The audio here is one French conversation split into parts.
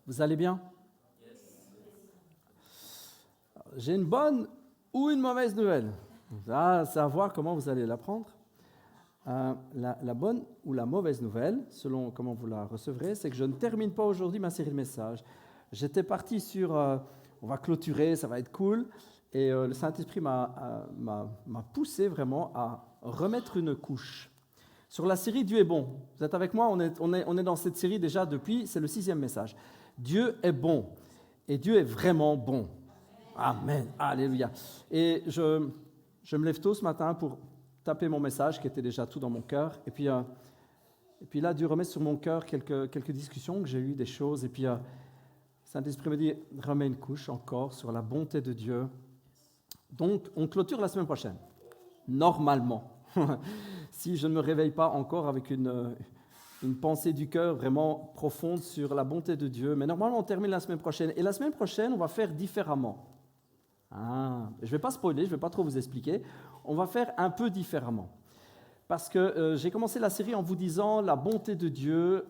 Vous allez bien? J'ai une bonne ou une mauvaise nouvelle. C'est à voir comment vous allez la prendre. La bonne ou la mauvaise nouvelle, selon comment vous la recevrez, c'est que je ne termine pas aujourd'hui ma série de messages. J'étais parti sur on va clôturer, ça va être cool. Et le Saint-Esprit m'a poussé vraiment à remettre une couche. Sur la série Dieu est bon. Vous êtes avec moi? On est dans cette série déjà depuis, c'est le 6e message. Dieu est bon. Et Dieu est vraiment bon. Amen. Alléluia. Et je me lève tôt ce matin pour taper mon message qui était déjà tout dans mon cœur. Et puis là, Dieu remet sur mon cœur quelques discussions que j'ai eues, des choses. Et puis Saint-Esprit me dit, remets une couche encore sur la bonté de Dieu. Donc, on clôture la semaine prochaine. Normalement. Si je ne me réveille pas encore avec une pensée du cœur vraiment profonde sur la bonté de Dieu. Mais normalement, on termine la semaine prochaine. Et la semaine prochaine, on va faire différemment. Je ne vais pas spoiler, je ne vais pas trop vous expliquer. On va faire un peu différemment. Parce que j'ai commencé la série en vous disant la bonté de Dieu,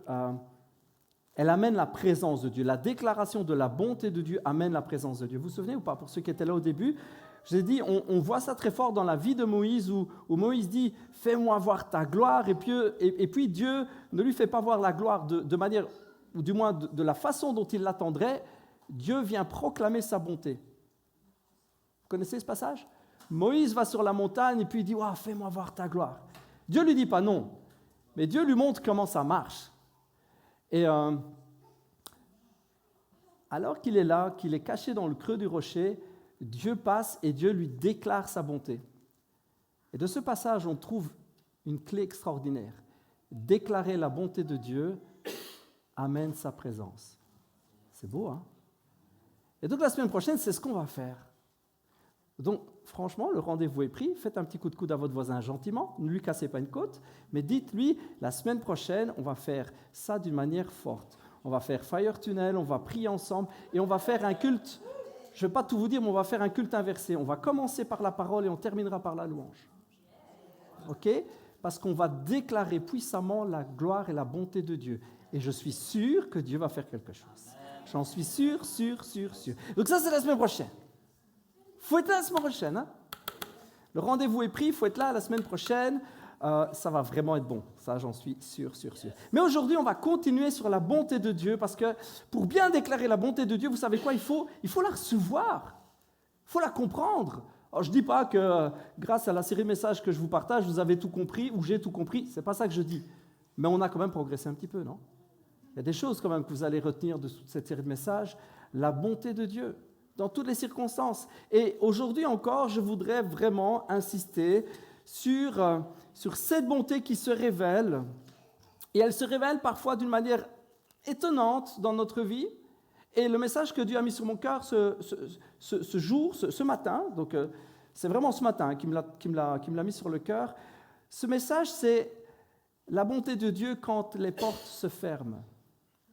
elle amène la présence de Dieu. La déclaration de la bonté de Dieu amène la présence de Dieu. Vous vous souvenez ou pas? Pour ceux qui étaient là au début, je vous ai dit, on voit ça très fort dans la vie de Moïse, où Moïse dit « Fais-moi voir ta gloire », et puis Dieu ne lui fait pas voir la gloire de manière, ou du moins de la façon dont il l'attendrait. Dieu vient proclamer sa bonté. Vous connaissez ce passage? Moïse va sur la montagne et puis il dit « Fais-moi voir ta gloire ». Dieu ne lui dit pas non, mais Dieu lui montre comment ça marche. Et alors qu'il est là, qu'il est caché dans le creux du rocher, Dieu passe et Dieu lui déclare sa bonté. Et de ce passage, on trouve une clé extraordinaire. Déclarer la bonté de Dieu amène sa présence. C'est beau, hein? Et donc la semaine prochaine, c'est ce qu'on va faire. Donc, franchement, le rendez-vous est pris. Faites un petit coup de coude à votre voisin gentiment. Ne lui cassez pas une côte. Mais dites-lui, la semaine prochaine, on va faire ça d'une manière forte. On va faire Fire Tunnel, on va prier ensemble et on va faire un culte. Je ne vais pas tout vous dire, mais on va faire un culte inversé. On va commencer par la parole et on terminera par la louange. OK? Parce qu'on va déclarer puissamment la gloire et la bonté de Dieu. Et je suis sûr que Dieu va faire quelque chose. J'en suis sûr. Donc ça, c'est la semaine prochaine. Il faut être là la semaine prochaine. Hein? Le rendez-vous est pris, il faut être là la semaine prochaine. Ça va vraiment être bon. Ça, j'en suis sûr. Mais aujourd'hui, on va continuer sur la bonté de Dieu parce que pour bien déclarer la bonté de Dieu, vous savez quoi? Il faut la recevoir. Il faut la comprendre. Alors, je ne dis pas que grâce à la série de messages que je vous partage, vous avez tout compris ou j'ai tout compris. Ce n'est pas ça que je dis. Mais on a quand même progressé un petit peu, non? Il y a des choses quand même que vous allez retenir de cette série de messages. La bonté de Dieu dans toutes les circonstances. Et aujourd'hui encore, je voudrais vraiment insister sur cette bonté qui se révèle. Et elle se révèle parfois d'une manière étonnante dans notre vie. Et le message que Dieu a mis sur mon cœur ce jour, ce matin, donc c'est vraiment ce matin qui me l'a mis sur le cœur, ce message, c'est la bonté de Dieu quand les portes se ferment,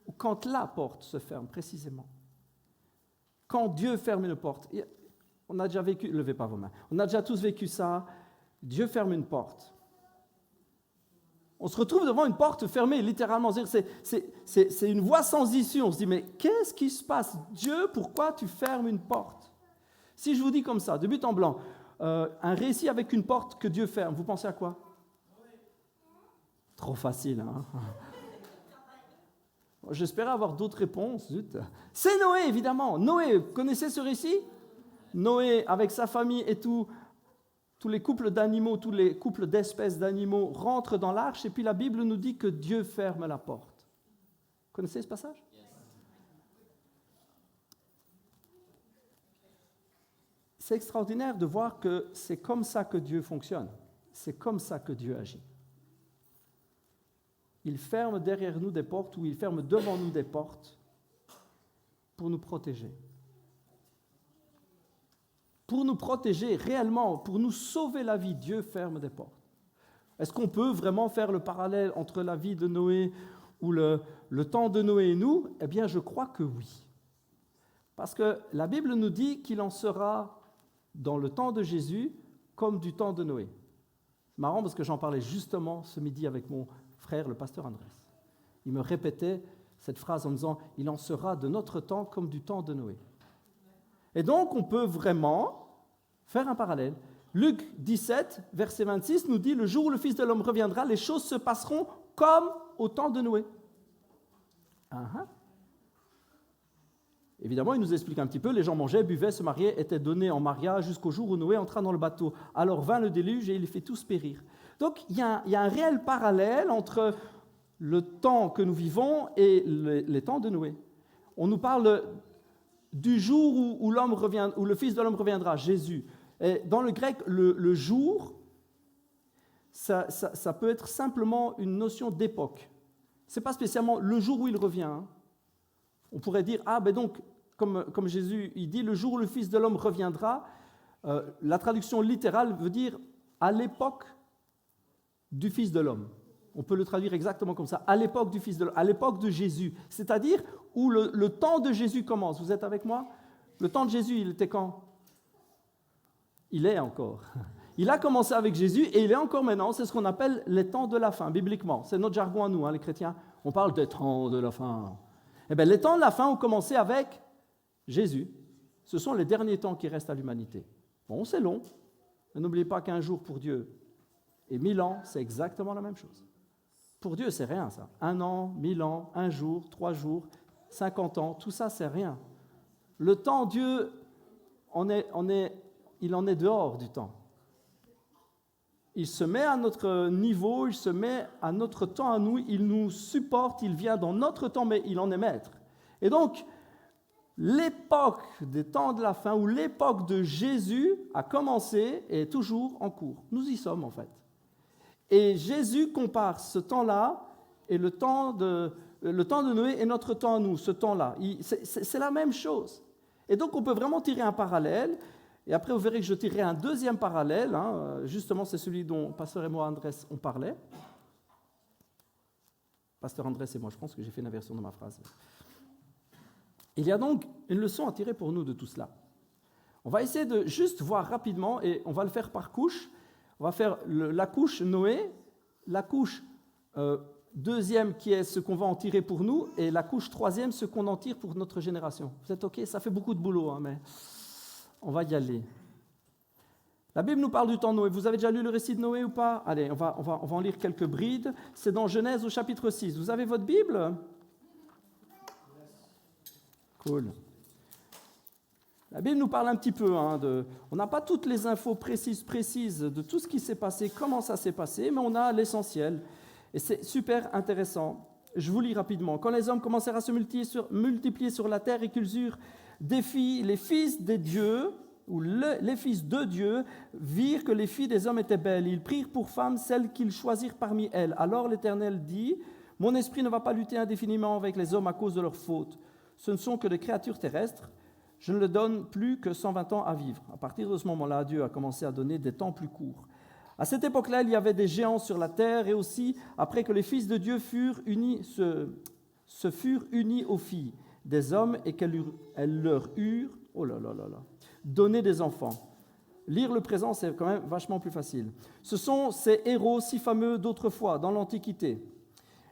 ou quand la porte se ferme précisément. Quand Dieu ferme une porte, on a déjà vécu, levez pas vos mains, on a déjà tous vécu ça, Dieu ferme une porte. On se retrouve devant une porte fermée, littéralement. C'est une voie sans issue. On se dit, mais qu'est-ce qui se passe? Dieu, pourquoi tu fermes une porte? Si je vous dis comme ça, de but en blanc, un récit avec une porte que Dieu ferme, vous pensez à quoi? Trop facile, hein? J'espérais avoir d'autres réponses. Zut. C'est Noé, évidemment. Noé, vous connaissez ce récit? Noé, avec sa famille et tous les couples d'animaux, tous les couples d'espèces d'animaux rentrent dans l'arche et puis la Bible nous dit que Dieu ferme la porte. Vous connaissez ce passage? C'est extraordinaire de voir que c'est comme ça que Dieu fonctionne. C'est comme ça que Dieu agit. Il ferme derrière nous des portes ou il ferme devant nous des portes pour nous protéger. Pour nous protéger réellement, pour nous sauver la vie, Dieu ferme des portes. Est-ce qu'on peut vraiment faire le parallèle entre la vie de Noé ou le temps de Noé et nous? Eh bien, je crois que oui. Parce que la Bible nous dit qu'il en sera dans le temps de Jésus comme du temps de Noé. C'est marrant parce que j'en parlais justement ce midi avec mon frère, le pasteur Andrés. Il me répétait cette phrase en disant « Il en sera de notre temps comme du temps de Noé ». Et donc, on peut vraiment faire un parallèle. Luc 17, verset 26 nous dit « Le jour où le Fils de l'homme reviendra, les choses se passeront comme au temps de Noé. » Évidemment, il nous explique un petit peu, les gens mangeaient, buvaient, se mariaient, étaient donnés en mariage jusqu'au jour où Noé entra dans le bateau. Alors vint le déluge et il les fait tous périr. Donc, il y a un réel parallèle entre le temps que nous vivons et les temps de Noé. On nous parle du jour où le Fils de l'homme reviendra, Jésus. Et dans le grec, le jour, ça peut être simplement une notion d'époque. Ce n'est pas spécialement le jour où il revient. On pourrait dire, donc, comme Jésus il dit, le jour où le Fils de l'homme reviendra, la traduction littérale veut dire à l'époque du Fils de l'homme. On peut le traduire exactement comme ça, à l'époque du Fils de l'homme, à l'époque de Jésus. C'est-à-dire où le temps de Jésus commence. Vous êtes avec moi? Le temps de Jésus, il était quand? Il est encore. Il a commencé avec Jésus et il est encore maintenant. C'est ce qu'on appelle les temps de la fin, bibliquement. C'est notre jargon à nous, les chrétiens. On parle des temps de la fin. Eh bien, les temps de la fin ont commencé avec Jésus. Ce sont les derniers temps qui restent à l'humanité. Bon, c'est long, mais n'oubliez pas qu'un jour pour Dieu et 1000 ans, c'est exactement la même chose. Pour Dieu, c'est rien, ça. 1 an, 1000 ans, 1 jour, 3 jours, 50 ans, tout ça, c'est rien. Le temps, Dieu, il en est dehors du temps. Il se met à notre niveau, il se met à notre temps à nous, il nous supporte, il vient dans notre temps, mais il en est maître. Et donc, l'époque des temps de la fin, ou l'époque de Jésus a commencé et est toujours en cours. Nous y sommes, en fait. Et Jésus compare ce temps-là et le temps de Noé et notre temps à nous, ce temps-là. C'est la même chose. Et donc, on peut vraiment tirer un parallèle. Et après, vous verrez que je tirerai un deuxième parallèle. Justement, c'est celui dont Pasteur et moi, Andrés, on parlait. Pasteur Andrés et moi, je pense que j'ai fait une inversion de ma phrase. Il y a donc une leçon à tirer pour nous de tout cela. On va essayer de juste voir rapidement, et on va le faire par couche. On va faire la couche Noé, la couche deuxième qui est ce qu'on va en tirer pour nous, et la couche troisième, ce qu'on en tire pour notre génération. Vous êtes OK? Ça fait beaucoup de boulot, mais on va y aller. La Bible nous parle du temps de Noé. Vous avez déjà lu le récit de Noé ou pas? Allez, on va en lire quelques brides. C'est dans Genèse au chapitre 6. Vous avez votre Bible? Cool. La Bible nous parle un petit peu on n'a pas toutes les infos précises de tout ce qui s'est passé, comment ça s'est passé, mais on a l'essentiel. Et c'est super intéressant. Je vous lis rapidement. Quand les hommes commencèrent à se multiplier sur la terre et qu'ils eurent des filles, les fils des dieux, ou les fils de Dieu, virent que les filles des hommes étaient belles. Ils prirent pour femmes celles qu'ils choisirent parmi elles. Alors l'Éternel dit, « Mon esprit ne va pas lutter indéfiniment avec les hommes à cause de leurs fautes. Ce ne sont que des créatures terrestres. Je ne leur donne plus que 120 ans à vivre. » À partir de ce moment-là, Dieu a commencé à donner des temps plus courts. À cette époque-là, il y avait des géants sur la terre, et aussi, après que les fils de Dieu se furent unis aux filles des hommes et qu'elles leur eurent donné des enfants. Lire le présent, c'est quand même vachement plus facile. Ce sont ces héros si fameux d'autrefois, dans l'Antiquité.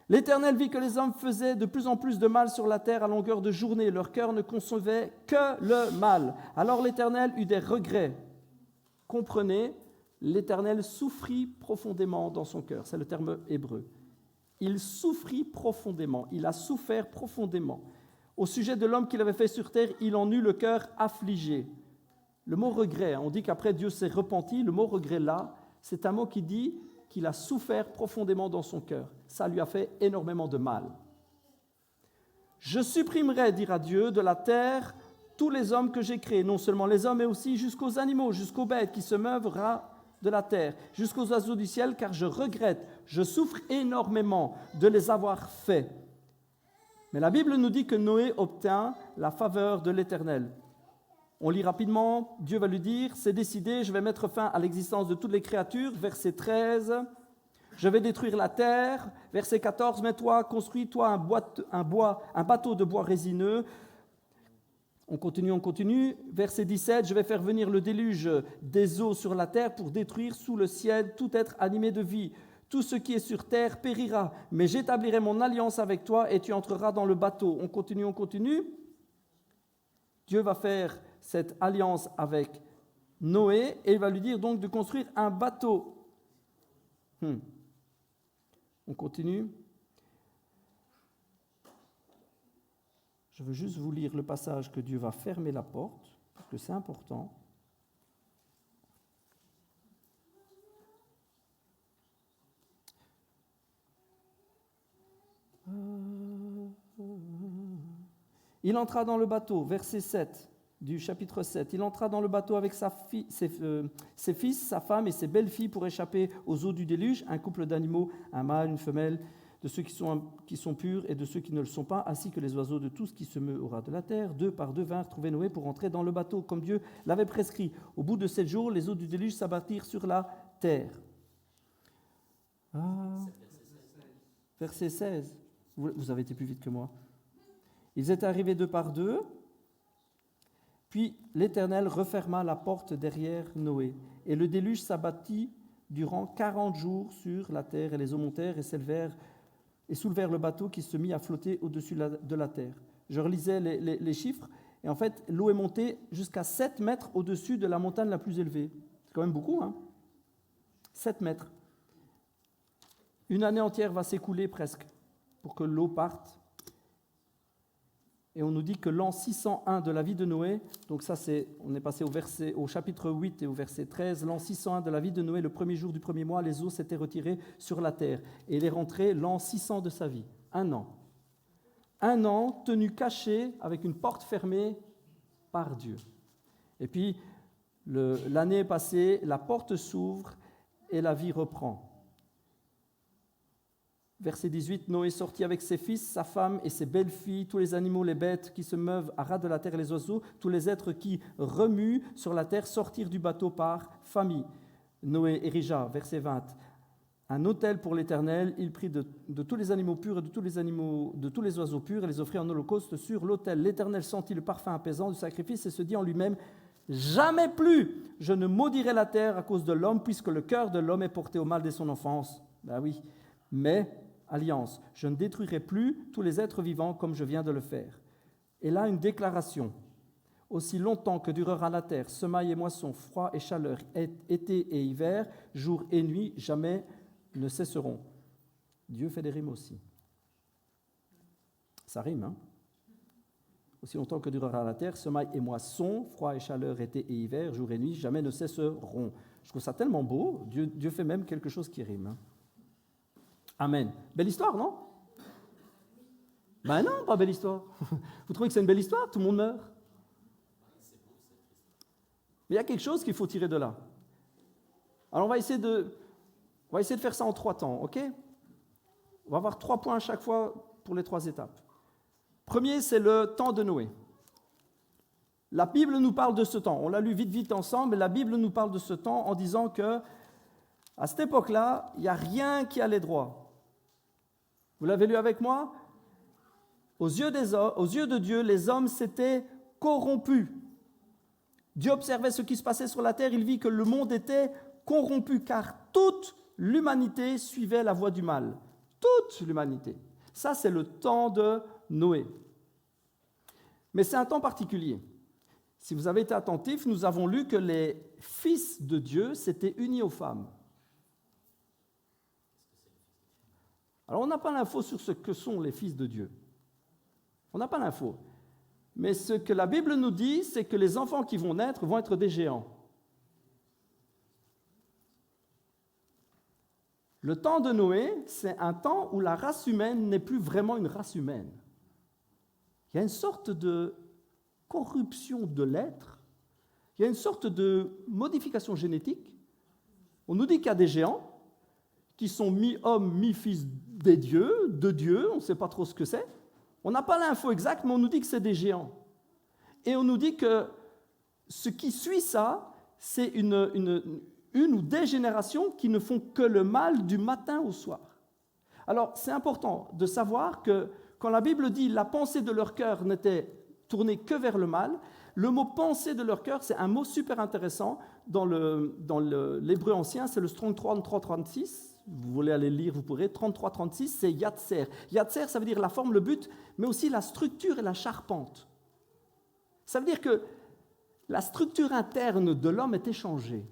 L'Éternel vit que les hommes faisaient de plus en plus de mal sur la terre à longueur de journée. Leur cœur ne concevait que le mal. Alors l'Éternel eut des regrets. Comprenez, l'Éternel souffrit profondément dans son cœur. C'est le terme hébreu. Il souffrit profondément. Il a souffert profondément. Au sujet de l'homme qu'il avait fait sur terre, il en eut le cœur affligé. Le mot regret, on dit qu'après Dieu s'est repenti. Le mot regret là, c'est un mot qui dit qu'il a souffert profondément dans son cœur. Ça lui a fait énormément de mal. Je supprimerai, dira Dieu, de la terre tous les hommes que j'ai créés, non seulement les hommes, mais aussi jusqu'aux animaux, jusqu'aux bêtes qui se meuvent de la terre, jusqu'aux oiseaux du ciel, car je regrette, je souffre énormément de les avoir faits. Mais la Bible nous dit que Noé obtint la faveur de l'Éternel. On lit rapidement, Dieu va lui dire, c'est décidé, je vais mettre fin à l'existence de toutes les créatures. Verset 13, je vais détruire la terre. Verset 14, mais toi, construis-toi un bateau de bois résineux. On continue. Verset 17, je vais faire venir le déluge des eaux sur la terre pour détruire sous le ciel tout être animé de vie. Tout ce qui est sur terre périra, mais j'établirai mon alliance avec toi et tu entreras dans le bateau. On continue. Dieu va faire cette alliance avec Noé et il va lui dire donc de construire un bateau. On continue. Je veux juste vous lire le passage que Dieu va fermer la porte, parce que c'est important. Il entra dans le bateau, verset 7 du chapitre 7. Il entra dans le bateau avec ses fils, sa femme et ses belles-filles pour échapper aux eaux du déluge, un couple d'animaux, un mâle, une femelle, de ceux qui sont purs et de ceux qui ne le sont pas, ainsi que les oiseaux de tout ce qui se meut au ras de la terre. 2 par 2 vinrent trouver Noé pour entrer dans le bateau, comme Dieu l'avait prescrit. Au bout de 7 jours, les eaux du déluge s'abattirent sur la terre. Verset 16. Vous avez été plus vite que moi. Ils étaient arrivés 2 par 2, puis l'Éternel referma la porte derrière Noé, et le déluge s'abattit durant 40 jours sur la terre, et les eaux montèrent et soulevèrent le bateau qui se mit à flotter au-dessus de la terre. Je relisais les chiffres, et en fait, l'eau est montée jusqu'à 7 mètres au-dessus de la montagne la plus élevée. C'est quand même beaucoup, hein ? 7 mètres. Une année entière va s'écouler presque pour que l'eau parte. Et on nous dit que l'an 601 de la vie de Noé, donc ça on est passé au chapitre 8 et au verset 13, l'an 601 de la vie de Noé, le premier jour du premier mois, les eaux s'étaient retirées sur la terre. Et il est rentré l'an 600 de sa vie, 1 an. 1 an tenu caché avec une porte fermée par Dieu. Et puis, l'année est passée, la porte s'ouvre et la vie reprend. Verset 18, Noé sortit avec ses fils, sa femme et ses belles-filles, tous les animaux, les bêtes qui se meuvent à ras de la terre et les oiseaux, tous les êtres qui remuent sur la terre sortirent du bateau par famille. Noé érigea, verset 20, un autel pour l'Éternel, il prit de tous les animaux purs et de tous les oiseaux purs et les offrit en holocauste sur l'autel. L'Éternel sentit le parfum apaisant du sacrifice et se dit en lui-même, jamais plus je ne maudirai la terre à cause de l'homme, puisque le cœur de l'homme est porté au mal dès son enfance. Ben oui, mais alliance, je ne détruirai plus tous les êtres vivants comme je viens de le faire. Et là, une déclaration. Aussi longtemps que durera la terre, semaille et moisson, froid et chaleur, été et hiver, jour et nuit, jamais ne cesseront. Dieu fait des rimes aussi. Ça rime, hein? Aussi longtemps que durera la terre, semaille et moisson, froid et chaleur, été et hiver, jour et nuit, jamais ne cesseront. Je trouve ça tellement beau, Dieu fait même quelque chose qui rime, hein? Amen. Belle histoire, non? Ben non, pas belle histoire. Vous trouvez que c'est une belle histoire? Tout le monde meurt. Mais il y a quelque chose qu'il faut tirer de là. Alors on va essayer de faire ça en 3 temps, ok? On va avoir 3 points à chaque fois pour les 3 étapes. Premier, c'est le temps de Noé. La Bible nous parle de ce temps. On l'a lu vite ensemble, mais la Bible nous parle de ce temps en disant que à cette époque-là, il n'y a rien qui allait droit. Vous l'avez lu avec moi? Aux yeux de Dieu, les hommes s'étaient corrompus. Dieu observait ce qui se passait sur la terre, il vit que le monde était corrompu, car toute l'humanité suivait la voie du mal. Toute l'humanité. Ça, c'est le temps de Noé. Mais c'est un temps particulier. Si vous avez été attentifs, nous avons lu que les fils de Dieu s'étaient unis aux femmes. Alors, on n'a pas l'info sur ce que sont les fils de Dieu. On n'a pas l'info. Mais ce que la Bible nous dit, c'est que les enfants qui vont naître vont être des géants. Le temps de Noé, c'est un temps où la race humaine n'est plus vraiment une race humaine. Il y a une sorte de corruption de l'être, il y a une sorte de modification génétique. On nous dit qu'il y a des géants qui sont mi-hommes, mi-fils de Dieu, on ne sait pas trop ce que c'est. On n'a pas l'info exacte, mais on nous dit que c'est des géants. Et on nous dit que ce qui suit ça, c'est une ou des générations qui ne font que le mal du matin au soir. Alors, c'est important de savoir que quand la Bible dit « la pensée de leur cœur n'était tournée que vers le mal », le mot « pensée de leur cœur », c'est un mot super intéressant dans l'hébreu ancien, c'est le Strong 3336, vous voulez aller lire, vous pourrez. 33-36, c'est Yatzer. Yatzer, ça veut dire la forme, le but, mais aussi la structure et la charpente. Ça veut dire que la structure interne de l'homme était changée.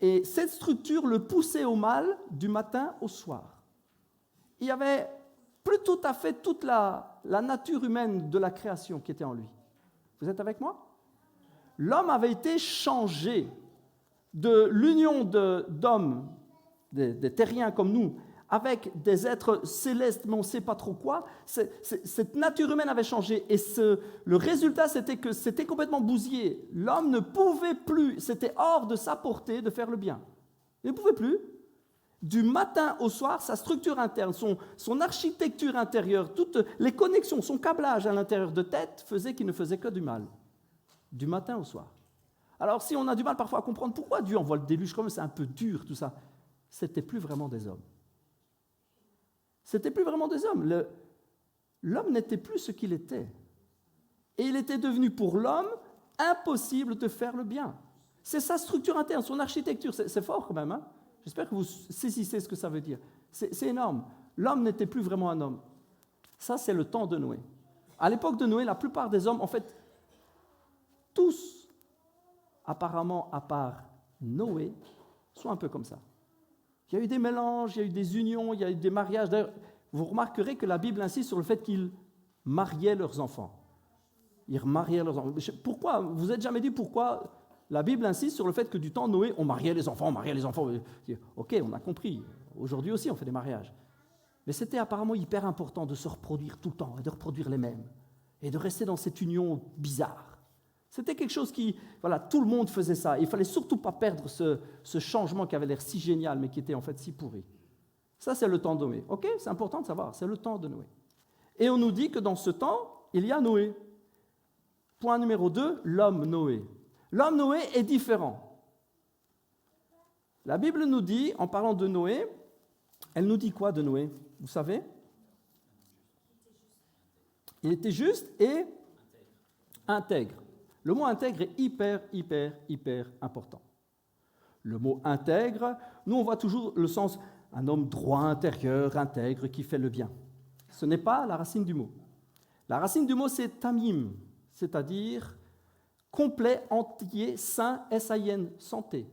Et cette structure le poussait au mal du matin au soir. Il y avait plus tout à fait toute la nature humaine de la création qui était en lui. Vous êtes avec moi? L'homme avait été changé de l'union d'hommes, des terriens comme nous, avec des êtres célestes, mais on ne sait pas trop quoi. Cette nature humaine avait changé. Et le résultat, c'était que c'était complètement bousillé. L'homme ne pouvait plus, c'était hors de sa portée de faire le bien. Il ne pouvait plus. Du matin au soir, sa structure interne, son architecture intérieure, toutes les connexions, son câblage à l'intérieur de tête faisait qu'il ne faisait que du mal. Du matin au soir. Alors si on a du mal parfois à comprendre pourquoi Dieu envoie le déluge, comme c'est un peu dur tout ça, c'était plus vraiment des hommes. C'était plus vraiment des hommes. L'homme n'était plus ce qu'il était. Et il était devenu pour l'homme impossible de faire le bien. C'est sa structure interne, son architecture, c'est fort quand même. Hein? J'espère que vous saisissez ce que ça veut dire. C'est énorme. L'homme n'était plus vraiment un homme. Ça, c'est le temps de Noé. À l'époque de Noé, la plupart des hommes, en fait, tous, apparemment, à part Noé, sont un peu comme ça. Il y a eu des mélanges, il y a eu des unions, il y a eu des mariages. D'ailleurs, vous remarquerez que la Bible insiste sur le fait qu'ils mariaient leurs enfants. Ils remariaient leurs enfants. Pourquoi? Vous vous êtes jamais dit pourquoi la Bible insiste sur le fait que du temps de Noé, on mariait les enfants, on mariait les enfants. Ok, on a compris. Aujourd'hui aussi, on fait des mariages. Mais c'était apparemment hyper important de se reproduire tout le temps et de reproduire les mêmes. Et de rester dans cette union bizarre. C'était quelque chose qui, voilà, tout le monde faisait ça. Il ne fallait surtout pas perdre ce changement qui avait l'air si génial, mais qui était en fait si pourri. Ça, c'est le temps de Noé. Ok, c'est important de savoir, c'est le temps de Noé. Et on nous dit que dans ce temps, il y a Noé. Point numéro 2, l'homme Noé. L'homme Noé est différent. La Bible nous dit, en parlant de Noé, elle nous dit quoi de Noé? Vous savez? Il était juste et intègre. Le mot intègre est hyper important. Le mot intègre, nous on voit toujours le sens un homme droit, intérieur, intègre, qui fait le bien. Ce n'est pas la racine du mot. La racine du mot c'est tamim, c'est-à-dire complet, entier, sain, S-A-I-N, santé.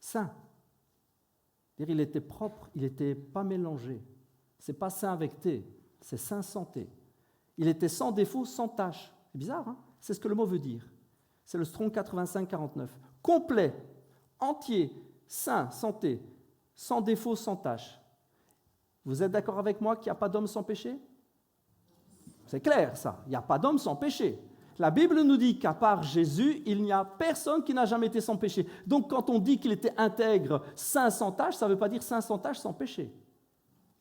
Sain. C'est-à-dire il était propre, il n'était pas mélangé. C'est pas sain avec T, c'est sain santé. Il était sans défaut, sans tache. C'est bizarre, hein? C'est ce que le mot veut dire. C'est le Strong 85-49. Complet, entier, sain, santé, sans défaut, sans tache. Vous êtes d'accord avec moi qu'il n'y a pas d'homme sans péché? C'est clair, ça. Il n'y a pas d'homme sans péché. La Bible nous dit qu'à part Jésus, il n'y a personne qui n'a jamais été sans péché. Donc, quand on dit qu'il était intègre, saint, sans tache, ça ne veut pas dire saint, sans tache, sans péché.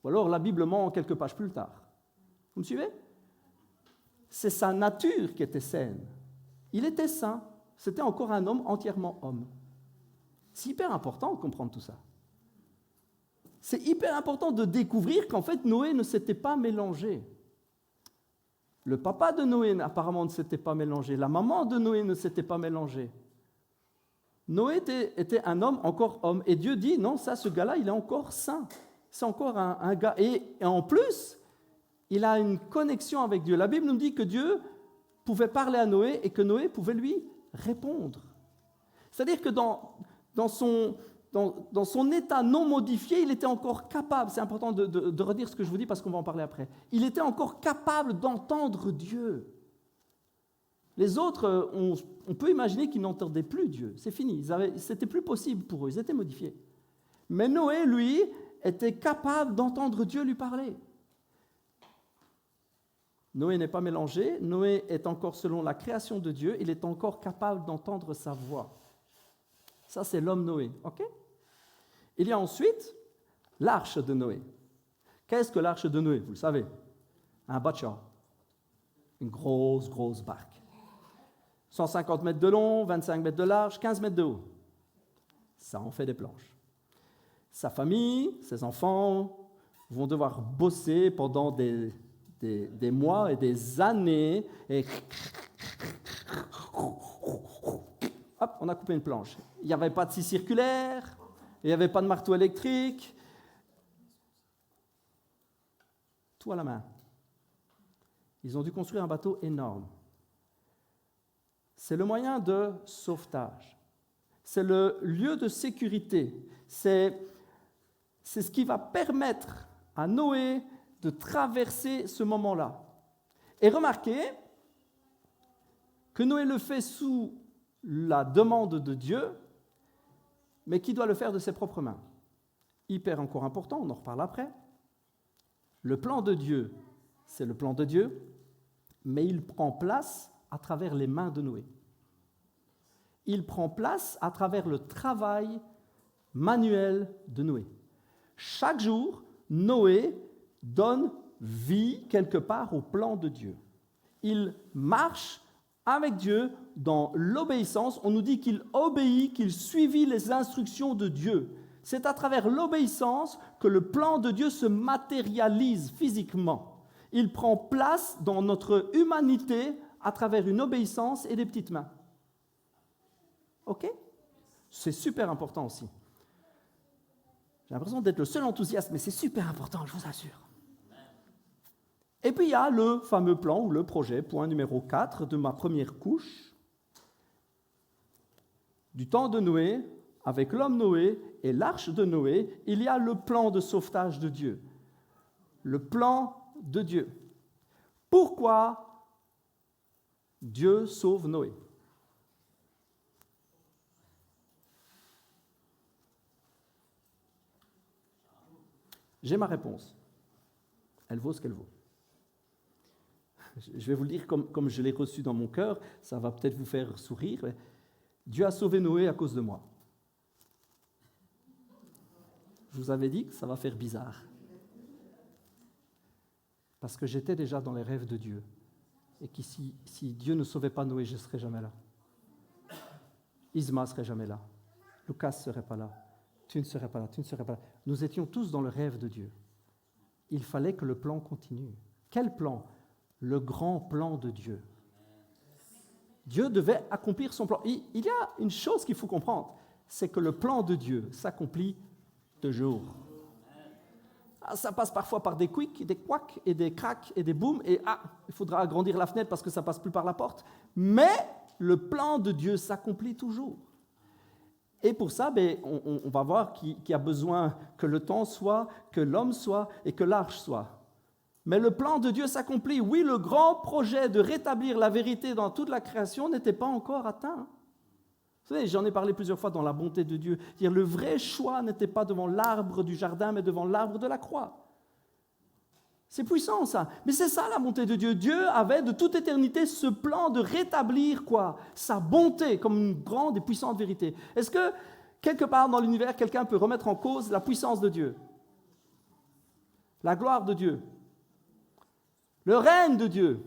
Ou alors, la Bible ment quelques pages plus tard. Vous me suivez? C'est sa nature qui était saine. Il était saint. C'était encore un homme entièrement homme. C'est hyper important de comprendre tout ça. C'est hyper important de découvrir qu'en fait, Noé ne s'était pas mélangé. Le papa de Noé, apparemment, ne s'était pas mélangé. La maman de Noé ne s'était pas mélangée. Noé était un homme, encore homme. Et Dieu dit, non, ça, ce gars-là, il est encore saint. C'est encore un gars. Et en plus, il a une connexion avec Dieu. La Bible nous dit que Dieu pouvait parler à Noé et que Noé pouvait lui répondre. C'est-à-dire que dans son état non modifié, il était encore capable, c'est important de redire ce que je vous dis parce qu'on va en parler après, il était encore capable d'entendre Dieu. Les autres, on peut imaginer qu'ils n'entendaient plus Dieu, c'est fini, c'était plus possible pour eux, ils étaient modifiés. Mais Noé, lui, était capable d'entendre Dieu lui parler. Noé n'est pas mélangé, Noé est encore selon la création de Dieu, il est encore capable d'entendre sa voix. Ça, c'est l'homme Noé, ok? Il y a ensuite l'arche de Noé. Qu'est-ce que l'arche de Noé? Vous le savez, un bateau, une grosse barque. 150 mètres de long, 25 mètres de large, 15 mètres de haut. Ça en fait des planches. Sa famille, ses enfants vont devoir bosser pendant des mois et des années et hop, on a coupé une planche. Il n'y avait pas de scie circulaire, il n'y avait pas de marteau électrique, tout à la main. Ils ont dû construire un bateau énorme. C'est le moyen de sauvetage. C'est le lieu de sécurité. C'est ce qui va permettre à Noé de traverser ce moment-là. Et remarquez que Noé le fait sous la demande de Dieu, mais qui doit le faire de ses propres mains. Hyper encore important, on en reparle après. Le plan de Dieu, c'est le plan de Dieu, mais il prend place à travers les mains de Noé. Il prend place à travers le travail manuel de Noé. Chaque jour, Noé donne vie quelque part au plan de Dieu. Il marche avec Dieu dans l'obéissance. On nous dit qu'il obéit, qu'il suivit les instructions de Dieu. C'est à travers l'obéissance que le plan de Dieu se matérialise physiquement. Il prend place dans notre humanité à travers une obéissance et des petites mains. OK ? C'est super important aussi. J'ai l'impression d'être le seul enthousiaste, mais c'est super important, je vous assure. Et puis il y a le fameux plan ou le projet, point numéro 4 de ma première couche. Du temps de Noé, avec l'homme Noé et l'arche de Noé, il y a le plan de sauvetage de Dieu. Le plan de Dieu. Pourquoi Dieu sauve Noé ? J'ai ma réponse. Elle vaut ce qu'elle vaut. Je vais vous le dire comme je l'ai reçu dans mon cœur, ça va peut-être vous faire sourire. Mais Dieu a sauvé Noé à cause de moi. Je vous avais dit que ça va faire bizarre. Parce que j'étais déjà dans les rêves de Dieu. Et que si Dieu ne sauvait pas Noé, je ne serais jamais là. Isma ne serait jamais là. Lucas ne serait pas là. Tu ne serais pas là, tu ne serais pas là. Nous étions tous dans le rêve de Dieu. Il fallait que le plan continue. Quel plan ? Le grand plan de Dieu. Dieu devait accomplir son plan. Il y a une chose qu'il faut comprendre, c'est que le plan de Dieu s'accomplit toujours. Ça passe parfois par des quicks, des couacs, et des cracks, et des booms, et il faudra agrandir la fenêtre parce que ça ne passe plus par la porte. Mais le plan de Dieu s'accomplit toujours. Et pour ça, on va voir qu'il y a besoin que le temps soit, que l'homme soit et que l'arche soit. Mais le plan de Dieu s'accomplit. Oui, le grand projet de rétablir la vérité dans toute la création n'était pas encore atteint. Vous savez, j'en ai parlé plusieurs fois dans la bonté de Dieu. Dire le vrai choix n'était pas devant l'arbre du jardin, mais devant l'arbre de la croix. C'est puissant, ça. Mais c'est ça, la bonté de Dieu. Dieu avait de toute éternité ce plan de rétablir quoi ? Sa bonté comme une grande et puissante vérité. Est-ce que, quelque part dans l'univers, quelqu'un peut remettre en cause la puissance de Dieu ? La gloire de Dieu ? Le règne de Dieu ?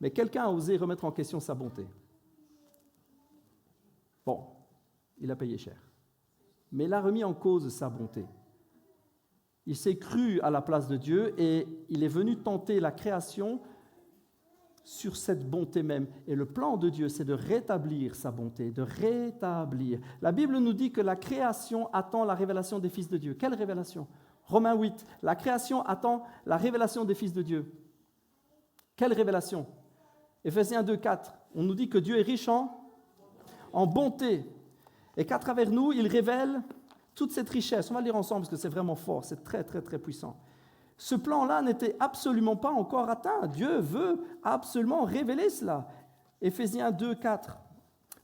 Mais quelqu'un a osé remettre en question sa bonté. Bon, il a payé cher. Mais il a remis en cause sa bonté. Il s'est cru à la place de Dieu et il est venu tenter la création sur cette bonté même. Et le plan de Dieu, c'est de rétablir sa bonté, de rétablir. La Bible nous dit que la création attend la révélation des fils de Dieu. Quelle révélation ? Romains 8, la création attend la révélation des fils de Dieu. Quelle révélation ? Éphésiens 2, 4, on nous dit que Dieu est riche en bonté et qu'à travers nous, il révèle toute cette richesse. On va le lire ensemble parce que c'est vraiment fort, c'est très, très, très puissant. Ce plan-là n'était absolument pas encore atteint. Dieu veut absolument révéler cela. Éphésiens 2, 4.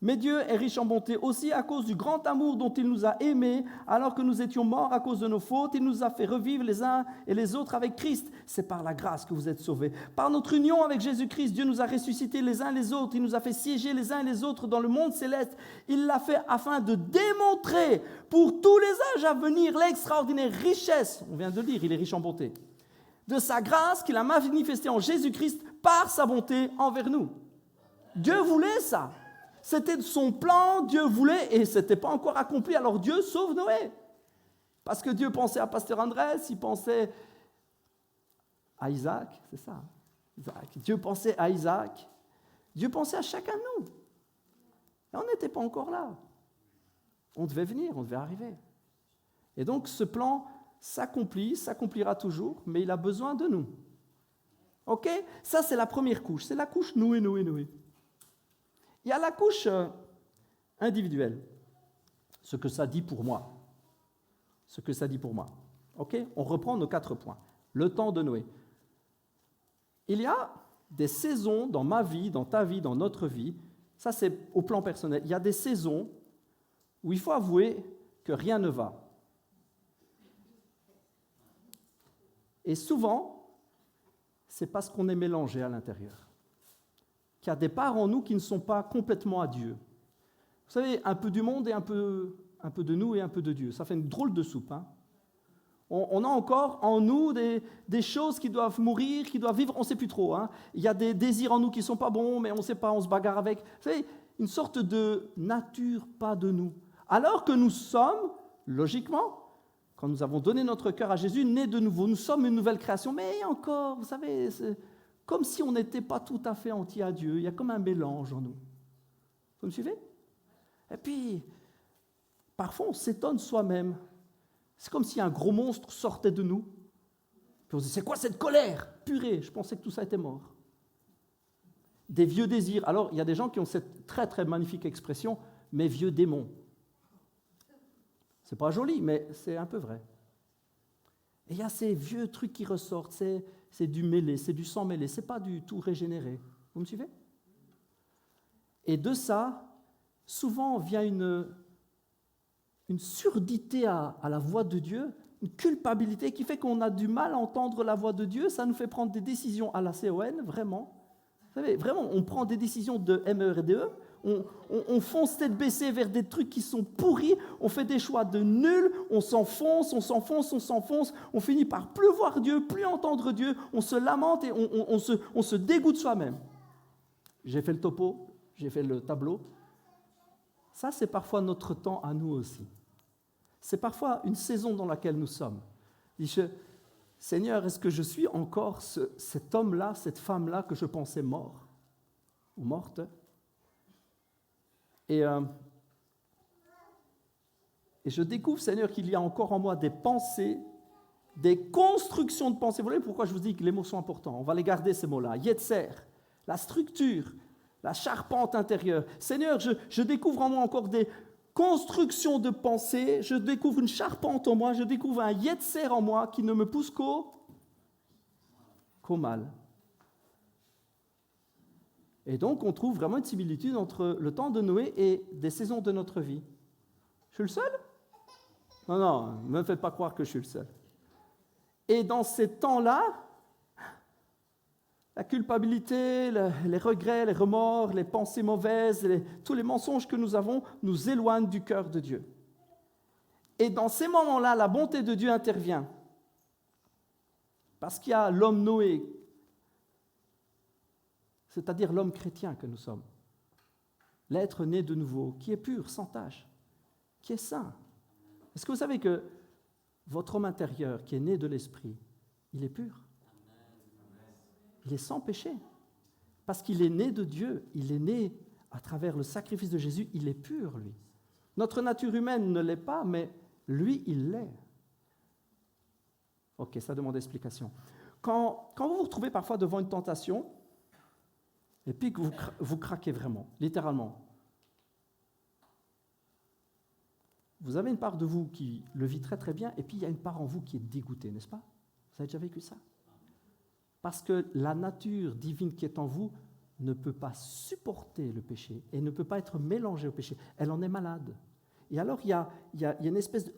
Mais Dieu est riche en bonté aussi à cause du grand amour dont il nous a aimés, alors que nous étions morts à cause de nos fautes. Il nous a fait revivre les uns et les autres avec Christ. C'est par la grâce que vous êtes sauvés. Par notre union avec Jésus-Christ, Dieu nous a ressuscités les uns les autres. Il nous a fait siéger les uns et les autres dans le monde céleste. Il l'a fait afin de démontrer pour tous les âges à venir l'extraordinaire richesse, on vient de le dire, il est riche en bonté, de sa grâce qu'il a manifestée en Jésus-Christ par sa bonté envers nous. Dieu voulait ça. C'était son plan, Dieu voulait, et ce n'était pas encore accompli, alors Dieu sauve Noé. Parce que Dieu pensait à Pasteur Andrés, il pensait à Isaac, c'est ça, Isaac. Dieu pensait à Isaac, Dieu pensait à chacun de nous. Et on n'était pas encore là. On devait venir, on devait arriver. Et donc ce plan s'accomplira toujours, mais il a besoin de nous. Ok? Ça, c'est la première couche. C'est la couche Noé. Il y a la couche individuelle. Ce que ça dit pour moi. Ok? On reprend nos 4 points. Le temps de Noé. Il y a des saisons dans ma vie, dans ta vie, dans notre vie. Ça, c'est au plan personnel. Il y a des saisons où il faut avouer que rien ne va. Et souvent, c'est parce qu'on est mélangé à l'intérieur. Qu'il y a des parts en nous qui ne sont pas complètement à Dieu. Vous savez, un peu du monde et un peu de nous et un peu de Dieu. Ça fait une drôle de soupe. Hein? On a encore en nous des choses qui doivent mourir, qui doivent vivre, on ne sait plus trop. Hein? Il y a des désirs en nous qui ne sont pas bons, mais on ne sait pas, on se bagarre avec. Vous savez, une sorte de nature pas de nous. Alors que nous sommes, logiquement, quand nous avons donné notre cœur à Jésus, nés de nouveau. Nous sommes une nouvelle création, mais encore, vous savez, c'est comme si on n'était pas tout à fait entier à Dieu. Il y a comme un mélange en nous. Vous me suivez? Et puis, parfois, on s'étonne soi-même. C'est comme si un gros monstre sortait de nous. Puis on se dit, c'est quoi cette colère? Purée, je pensais que tout ça était mort. Des vieux désirs. Alors, il y a des gens qui ont cette très, très magnifique expression, mes vieux démons. C'est pas joli, mais c'est un peu vrai. Et il y a ces vieux trucs qui ressortent, c'est du mêlé, c'est du sang mêlé, c'est pas du tout régénéré. Vous me suivez? Et de ça, souvent vient une surdité à la voix de Dieu, une culpabilité qui fait qu'on a du mal à entendre la voix de Dieu. Ça nous fait prendre des décisions à la CON, vraiment. Vous savez, vraiment, on prend des décisions de MERDE, on fonce tête baissée vers des trucs qui sont pourris, on fait des choix de nuls, on s'enfonce, on finit par plus voir Dieu, plus entendre Dieu, on se lamente et on se dégoûte soi-même. J'ai fait le topo, j'ai fait le tableau. Ça, c'est parfois notre temps à nous aussi. C'est parfois une saison dans laquelle nous sommes. Seigneur, est-ce que je suis encore cet homme-là, cette femme-là que je pensais mort ou morte? Et je découvre, Seigneur, qu'il y a encore en moi des pensées, des constructions de pensées. Vous voyez pourquoi je vous dis que les mots sont importants? On va les garder, ces mots-là. Yetzer, la structure, la charpente intérieure. Seigneur, je découvre en moi encore des constructions de pensées, je découvre une charpente en moi, je découvre un yetzer en moi qui ne me pousse qu'au mal. Et donc, on trouve vraiment une similitude entre le temps de Noé et des saisons de notre vie. Je suis le seul? Non, ne me faites pas croire que je suis le seul. Et dans ces temps-là, la culpabilité, les regrets, les remords, les pensées mauvaises, tous les mensonges que nous avons nous éloignent du cœur de Dieu. Et dans ces moments-là, la bonté de Dieu intervient. Parce qu'il y a l'homme Noé, c'est-à-dire l'homme chrétien que nous sommes. L'être né de nouveau, qui est pur, sans tache, qui est saint. Est-ce que vous savez que votre homme intérieur, qui est né de l'esprit, il est pur? Il est sans péché, parce qu'il est né de Dieu, il est né à travers le sacrifice de Jésus, il est pur, lui. Notre nature humaine ne l'est pas, mais lui, il l'est. Ok, ça demande explication. Quand vous vous retrouvez parfois devant une tentation, et puis que vous craquez vraiment, littéralement, vous avez une part de vous qui le vit très très bien, et puis il y a une part en vous qui est dégoûtée, n'est-ce pas? Vous avez déjà vécu ça? Parce que la nature divine qui est en vous ne peut pas supporter le péché et ne peut pas être mélangée au péché. Elle en est malade. Et alors, il y a une espèce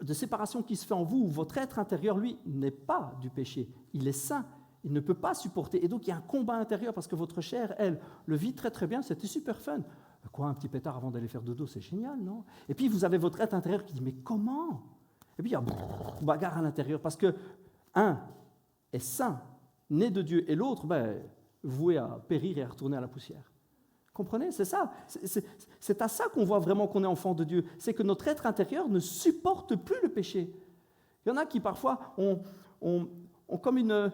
de séparation qui se fait en vous où votre être intérieur, lui, n'est pas du péché. Il est saint. Il ne peut pas supporter. Et donc, il y a un combat intérieur parce que votre chair, elle, le vit très très bien. C'était super fun. Quoi, un petit pétard avant d'aller faire dodo, c'est génial, non? Et puis, vous avez votre être intérieur qui dit, mais comment? Et puis, il y a bagarre à l'intérieur parce que, un est saint, né de Dieu, et l'autre, voué à périr et à retourner à la poussière. Comprenez? C'est ça. C'est à ça qu'on voit vraiment qu'on est enfant de Dieu. C'est que notre être intérieur ne supporte plus le péché. Il y en a qui, parfois, ont comme une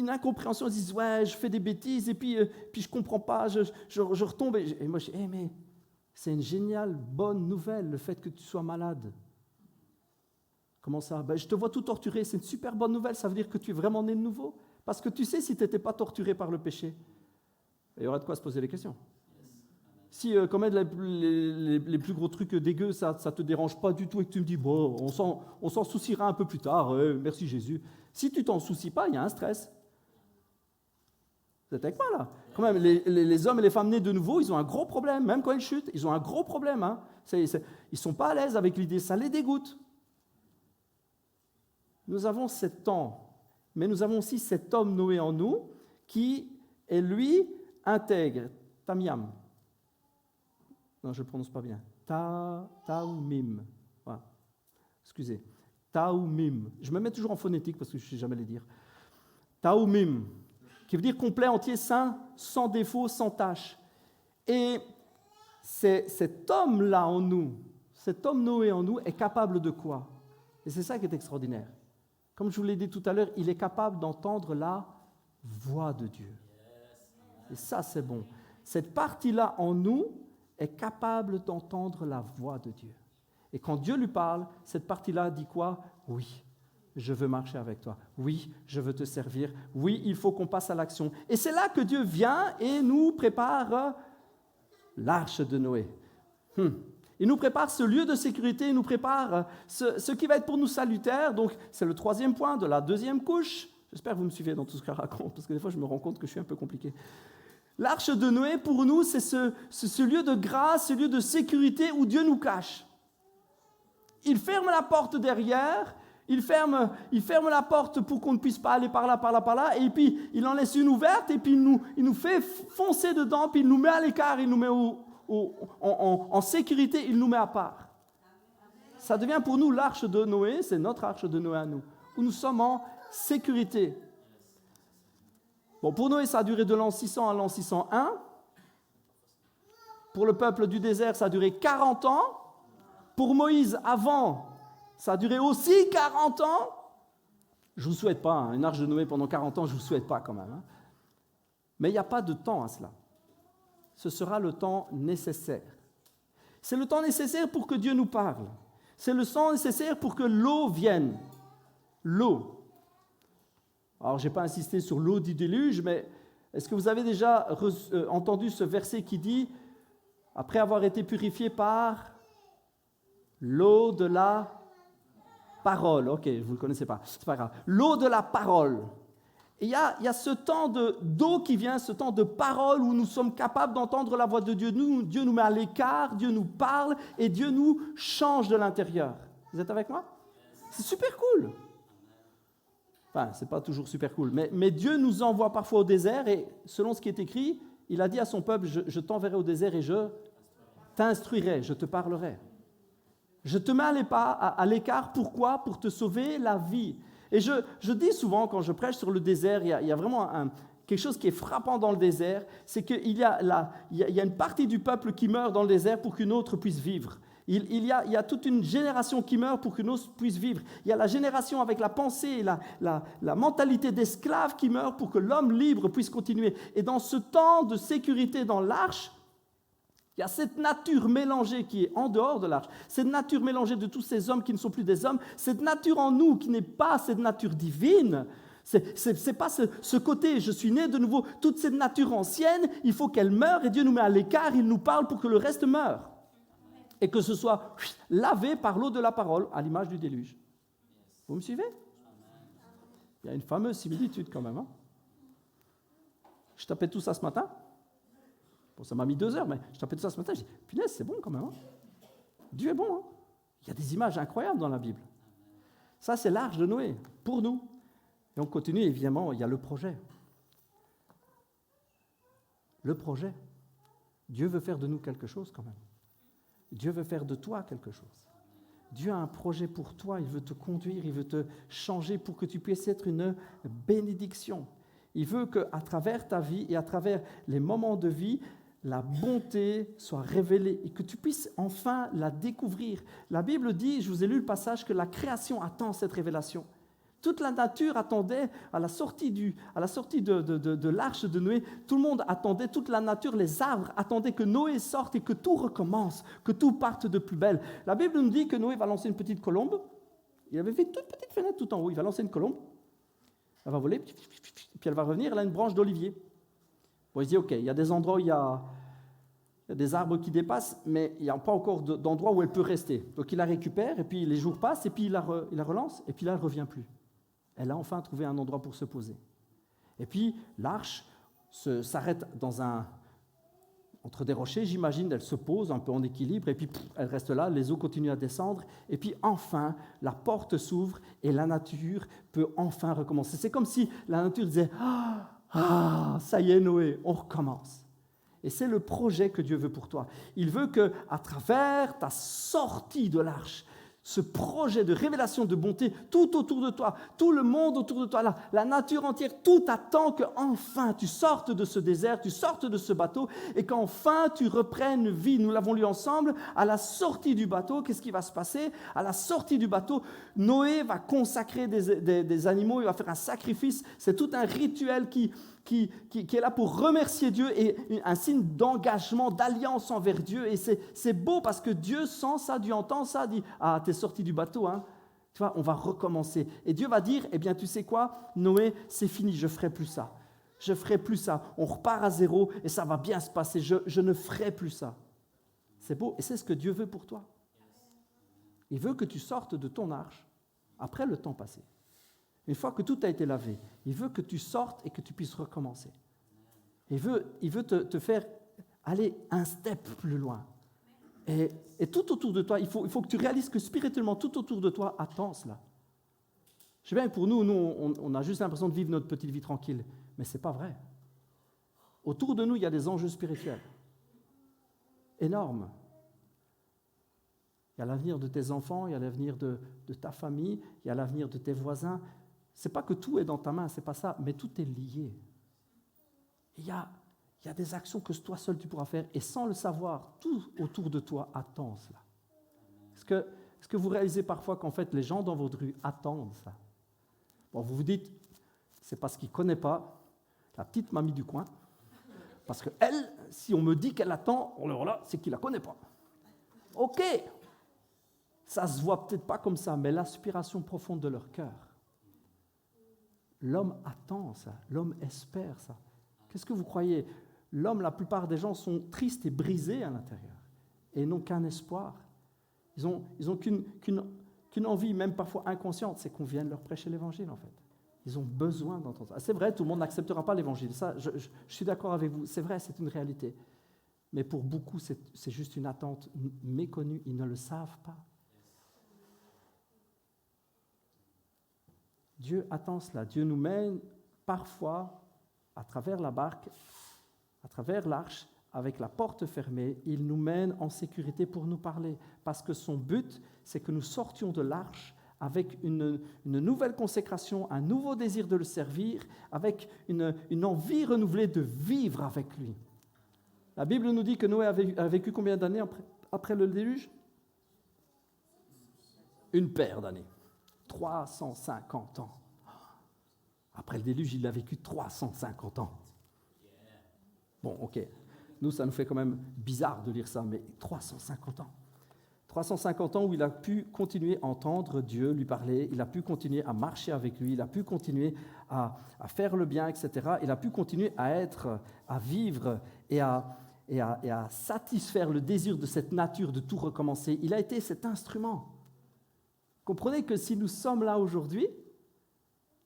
incompréhension. Ils disent, ouais, je fais des bêtises, et puis je ne comprends pas, je retombe. Et moi, je dis, mais c'est une géniale, bonne nouvelle, le fait que tu sois malade. Comment ça? Ben, je te vois tout torturé, c'est une super bonne nouvelle, ça veut dire que tu es vraiment né de nouveau. Parce que tu sais, si tu n'étais pas torturé par le péché, il y aurait de quoi se poser les questions. Si commettre les plus gros trucs dégueux, ça ne te dérange pas du tout et que tu me dis, bon, on s'en souciera un peu plus tard, merci Jésus. Si tu t'en soucies pas, il y a un stress. Vous êtes avec moi là? Quand même, les hommes et les femmes nés de nouveau, ils ont un gros problème, même quand ils chutent, ils ont un gros problème. Hein. Ils ne sont pas à l'aise avec l'idée, ça les dégoûte. Nous avons cet temps, mais nous avons aussi cet homme Noé en nous qui, est lui, intègre, tamiam. Non, je ne le prononce pas bien. Taoumim. Voilà. Excusez. Taoumim. Je me mets toujours en phonétique parce que je ne sais jamais les dire. Taoumim, qui veut dire complet, entier, saint, sans défaut, sans tâche. Et cet homme-là en nous, cet homme Noé en nous, est capable de quoi? Et c'est ça qui est extraordinaire. Comme je vous l'ai dit tout à l'heure, il est capable d'entendre la voix de Dieu. Et ça, c'est bon. Cette partie-là en nous est capable d'entendre la voix de Dieu. Et quand Dieu lui parle, cette partie-là dit quoi? Oui, je veux marcher avec toi. Oui, je veux te servir. Oui, il faut qu'on passe à l'action. Et c'est là que Dieu vient et nous prépare l'arche de Noé. Il nous prépare ce lieu de sécurité, il nous prépare ce qui va être pour nous salutaire. Donc, c'est le troisième point de la deuxième couche. J'espère que vous me suivez dans tout ce que je raconte, parce que des fois, je me rends compte que je suis un peu compliqué. L'arche de Noé, pour nous, c'est ce lieu de grâce, ce lieu de sécurité où Dieu nous cache. Il ferme la porte derrière, il ferme la porte pour qu'on ne puisse pas aller par là, et puis il en laisse une ouverte, et puis il nous fait foncer dedans, puis il nous met à l'écart, il nous met en sécurité, il nous met à part. Ça devient pour nous l'arche de Noé, c'est notre arche de Noé à nous, où nous sommes en sécurité. Bon, pour Noé, ça a duré de l'an 600 à l'an 601. Pour le peuple du désert, ça a duré 40 ans. Pour Moïse, avant, ça a duré aussi 40 ans. Je ne vous souhaite pas, une arche de Noé pendant 40 ans, je ne vous souhaite pas quand même. Hein. Mais il n'y a pas de temps à cela. Ce sera le temps nécessaire. C'est le temps nécessaire pour que Dieu nous parle. C'est le temps nécessaire pour que l'eau vienne. L'eau. Alors, je n'ai pas insisté sur l'eau du déluge, mais est-ce que vous avez déjà entendu ce verset qui dit « Après avoir été purifié par l'eau de la parole ». Ok, vous ne le connaissez pas, c'est pas grave. L'eau de la parole. Et il y a ce temps d'eau qui vient, ce temps de parole où nous sommes capables d'entendre la voix de Dieu. Dieu nous met à l'écart, Dieu nous parle et Dieu nous change de l'intérieur. Vous êtes avec moi? C'est super cool. Enfin, ce n'est pas toujours super cool, mais Dieu nous envoie parfois au désert et selon ce qui est écrit, il a dit à son peuple, je t'enverrai au désert et je t'instruirai, je te parlerai. Je te mets à l'écart, pourquoi? Pour te sauver la vie. Et je dis souvent, quand je prêche sur le désert, il y a vraiment quelque chose qui est frappant dans le désert, c'est qu'il y a une partie du peuple qui meurt dans le désert pour qu'une autre puisse vivre. Il y a toute une génération qui meurt pour qu'une autre puisse vivre. Il y a la génération avec la pensée et la mentalité d'esclave qui meurt pour que l'homme libre puisse continuer. Et dans ce temps de sécurité dans l'arche, il y a cette nature mélangée qui est en dehors de l'arche, cette nature mélangée de tous ces hommes qui ne sont plus des hommes, cette nature en nous qui n'est pas cette nature divine. C'est pas ce côté, je suis né de nouveau, toute cette nature ancienne, il faut qu'elle meure et Dieu nous met à l'écart, il nous parle pour que le reste meure. Et que ce soit lavé par l'eau de la parole, à l'image du déluge. Vous me suivez? Il y a une fameuse similitude quand même. Hein? Je tapais tout ça ce matin. Bon, ça m'a mis 2 heures, mais je tapais tout ça ce matin. Je dis, punaise, c'est bon quand même. Hein? Dieu est bon. Hein? Il y a des images incroyables dans la Bible. Ça, c'est l'arche de Noé, pour nous. Et on continue, évidemment, il y a le projet. Le projet. Dieu veut faire de nous quelque chose quand même. Dieu veut faire de toi quelque chose. Dieu a un projet pour toi, il veut te conduire, il veut te changer pour que tu puisses être une bénédiction. Il veut qu'à travers ta vie et à travers les moments de vie, la bonté soit révélée et que tu puisses enfin la découvrir. La Bible dit, je vous ai lu le passage, que la création attend cette révélation. Toute la nature attendait, à la sortie de l'arche de Noé, tout le monde attendait, toute la nature, les arbres attendaient que Noé sorte et que tout recommence, que tout parte de plus belle. La Bible nous dit que Noé va lancer une petite colombe, Il avait fait une toute petite fenêtre tout en haut. Il va lancer une colombe, elle va voler, puis elle va revenir, elle a une branche d'olivier. Bon, il se dit, OK, il y a des endroits où il y a des arbres qui dépassent, mais il n'y a pas encore d'endroit où elle peut rester. Donc il la récupère, et puis les jours passent, et puis il la relance, et puis là, elle ne revient plus. Elle a enfin trouvé un endroit pour se poser. Et puis l'arche s'arrête entre des rochers, j'imagine, elle se pose un peu en équilibre, et puis elle reste là, les eaux continuent à descendre, et puis enfin, la porte s'ouvre, et la nature peut enfin recommencer. C'est comme si la nature disait « Ah, ça y est Noé, on recommence ». Et c'est le projet que Dieu veut pour toi. Il veut qu'à travers ta sortie de l'arche, ce projet de révélation de bonté, tout autour de toi, tout le monde autour de toi, la nature entière, tout attend qu'enfin tu sortes de ce désert, tu sortes de ce bateau et qu'enfin tu reprennes vie. Nous l'avons lu ensemble, à la sortie du bateau, qu'est-ce qui va se passer? À la sortie du bateau, Noé va consacrer des animaux, il va faire un sacrifice, c'est tout un rituel qui est là pour remercier Dieu et un signe d'engagement, d'alliance envers Dieu. Et c'est beau parce que Dieu sent ça, Dieu entend ça, dit « Ah, t'es sorti du bateau, hein. Tu vois, on va recommencer. » Et Dieu va dire « Eh bien, tu sais quoi, Noé, c'est fini, je ne ferai plus ça. Je ne ferai plus ça. On repart à zéro et ça va bien se passer. Je ne ferai plus ça. » C'est beau et c'est ce que Dieu veut pour toi. Il veut que tu sortes de ton arche après le temps passé. Une fois que tout a été lavé, il veut que tu sortes et que tu puisses recommencer. Il veut te faire aller un step plus loin. Et tout autour de toi, il faut que tu réalises que spirituellement, tout autour de toi attend cela. Je sais bien que pour nous, on a juste l'impression de vivre notre petite vie tranquille, mais ce n'est pas vrai. Autour de nous, il y a des enjeux spirituels énormes. Il y a l'avenir de tes enfants, il y a l'avenir de ta famille, il y a l'avenir de tes voisins. Ce n'est pas que tout est dans ta main, ce n'est pas ça, mais tout est lié. Il y a des actions que toi seul tu pourras faire, et sans le savoir, tout autour de toi attend cela. Est-ce que vous réalisez parfois qu'en fait, les gens dans votre rue attendent ça? Bon, vous vous dites, c'est parce qu'ils ne connaissent pas la petite mamie du coin, parce qu'elle, si on me dit qu'elle attend, alors là, c'est qu'il ne la connaît pas. Ok, ça ne se voit peut-être pas comme ça, mais l'aspiration profonde de leur cœur, l'homme attend ça, l'homme espère ça. Qu'est-ce que vous croyez? L'homme, la plupart des gens sont tristes et brisés à l'intérieur et n'ont qu'un espoir. Ils ont qu'une envie, même parfois inconsciente, c'est qu'on vienne leur prêcher l'évangile en fait. Ils ont besoin d'entendre ça. C'est vrai, tout le monde n'acceptera pas l'évangile. Ça, je suis d'accord avec vous. C'est vrai, c'est une réalité. Mais pour beaucoup, c'est juste une attente méconnue. Ils ne le savent pas. Dieu attend cela. Dieu nous mène parfois à travers la barque, à travers l'arche, avec la porte fermée. Il nous mène en sécurité pour nous parler. Parce que son but, c'est que nous sortions de l'arche avec une nouvelle consécration, un nouveau désir de le servir, avec une envie renouvelée de vivre avec lui. La Bible nous dit que Noé a vécu combien d'années après le déluge? Une paire d'années. 350 ans. Après le déluge, il a vécu 350 ans. Bon, ok. Nous, ça nous fait quand même bizarre de lire ça, mais 350 ans. 350 ans où il a pu continuer à entendre Dieu lui parler, il a pu continuer à marcher avec lui, il a pu continuer à faire le bien, etc. Il a pu continuer à vivre et à satisfaire le désir de cette nature de tout recommencer. Il a été cet instrument. Comprenez que si nous sommes là aujourd'hui,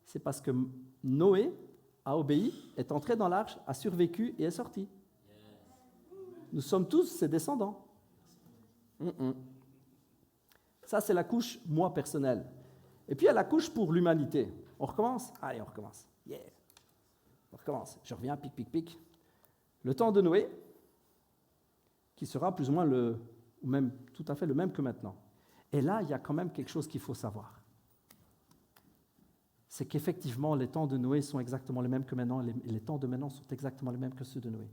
c'est parce que Noé a obéi, est entré dans l'arche, a survécu et est sorti. Nous sommes tous ses descendants. Ça, c'est la couche, moi, personnelle. Et puis, il y a la couche pour l'humanité. On recommence? Allez, on recommence. Yeah. On recommence. Je reviens, pic, pic, pic. Le temps de Noé, qui sera plus ou moins ou même tout à fait le même que maintenant. Et là, il y a quand même quelque chose qu'il faut savoir. C'est qu'effectivement, les temps de Noé sont exactement les mêmes que maintenant, et les temps de maintenant sont exactement les mêmes que ceux de Noé.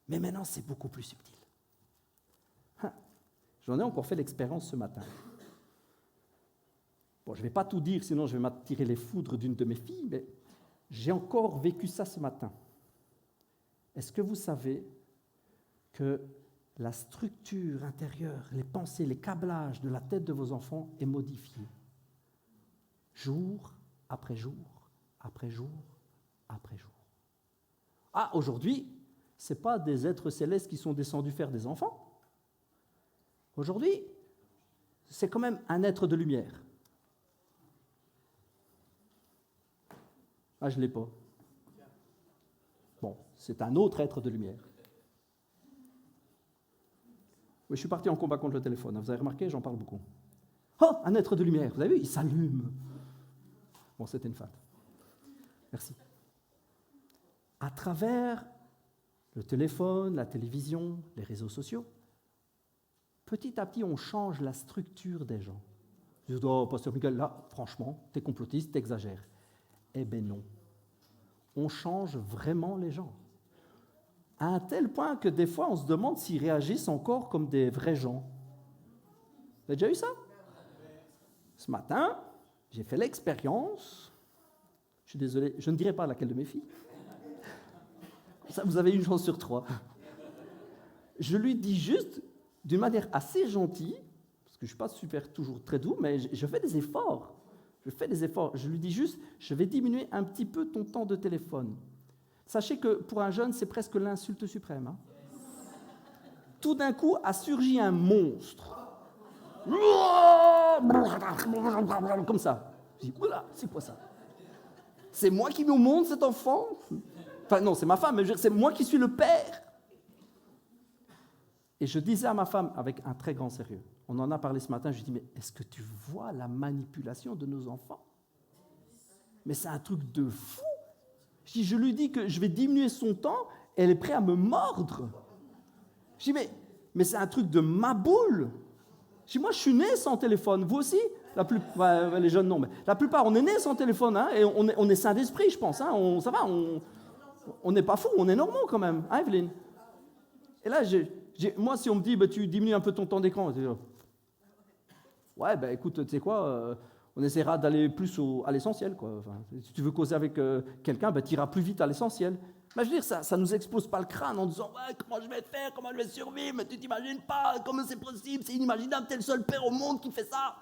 Mais maintenant, c'est beaucoup plus subtil. J'en ai encore fait l'expérience ce matin. Bon, je ne vais pas tout dire, sinon je vais m'attirer les foudres d'une de mes filles, mais j'ai encore vécu ça ce matin. Est-ce que vous savez que la structure intérieure, les pensées, les câblages de la tête de vos enfants est modifiée. Jour après jour, après jour, après jour. Ah, aujourd'hui, ce n'est pas des êtres célestes qui sont descendus faire des enfants. Aujourd'hui, c'est quand même un être de lumière. Ah, je ne l'ai pas. Bon, c'est un autre être de lumière. Oui, je suis parti en combat contre le téléphone. Vous avez remarqué, j'en parle beaucoup. Oh, un être de lumière. Vous avez vu, il s'allume. Bon, c'était une fête. Merci. À travers le téléphone, la télévision, les réseaux sociaux, petit à petit, on change la structure des gens. Je dis, oh, Pasteur Miguel, là, franchement, t'es complotiste, t'exagères. Eh bien non. On change vraiment les gens. À un tel point que des fois, on se demande s'ils réagissent encore comme des vrais gens. Vous avez déjà eu ça? Ce matin, j'ai fait l'expérience. Je suis désolé, je ne dirai pas laquelle de mes filles. Ça, vous avez une chance sur 3. Je lui dis juste, d'une manière assez gentille, parce que je ne suis pas super toujours très doux, mais je fais des efforts. Je lui dis juste, je vais diminuer un petit peu ton temps de téléphone. Sachez que pour un jeune, c'est presque l'insulte suprême. Hein. Tout d'un coup a surgi un monstre. Comme ça. Je dis, oula, c'est quoi ça? C'est moi qui mets au monde cet enfant? Enfin non, c'est ma femme, mais c'est moi qui suis le père. Et je disais à ma femme, avec un très grand sérieux, on en a parlé ce matin, je lui dis, mais est-ce que tu vois la manipulation de nos enfants? Mais c'est un truc de fou. Je lui dis que je vais diminuer son temps, elle est prête à me mordre. Je dis, mais c'est un truc de ma boule. Je dis, moi, je suis né sans téléphone. Vous aussi? Les jeunes, non. Mais la plupart, on est né sans téléphone, hein, et on est sain d'esprit, je pense. Hein, ça va, on n'est pas fous, on est normaux quand même. Hein, Evelyne? Et là, moi, si on me dit, tu diminues un peu ton temps d'écran, je dis, ouais, écoute, tu sais quoi, on essaiera d'aller plus à l'essentiel, quoi. Enfin, si tu veux causer avec quelqu'un, tu iras plus vite à l'essentiel. Mais je veux dire, ça ne nous explose pas le crâne en disant, ouais, comment je vais faire, comment je vais survivre, mais tu t'imagines pas, comment c'est possible, c'est inimaginable, t'es le seul père au monde qui fait ça.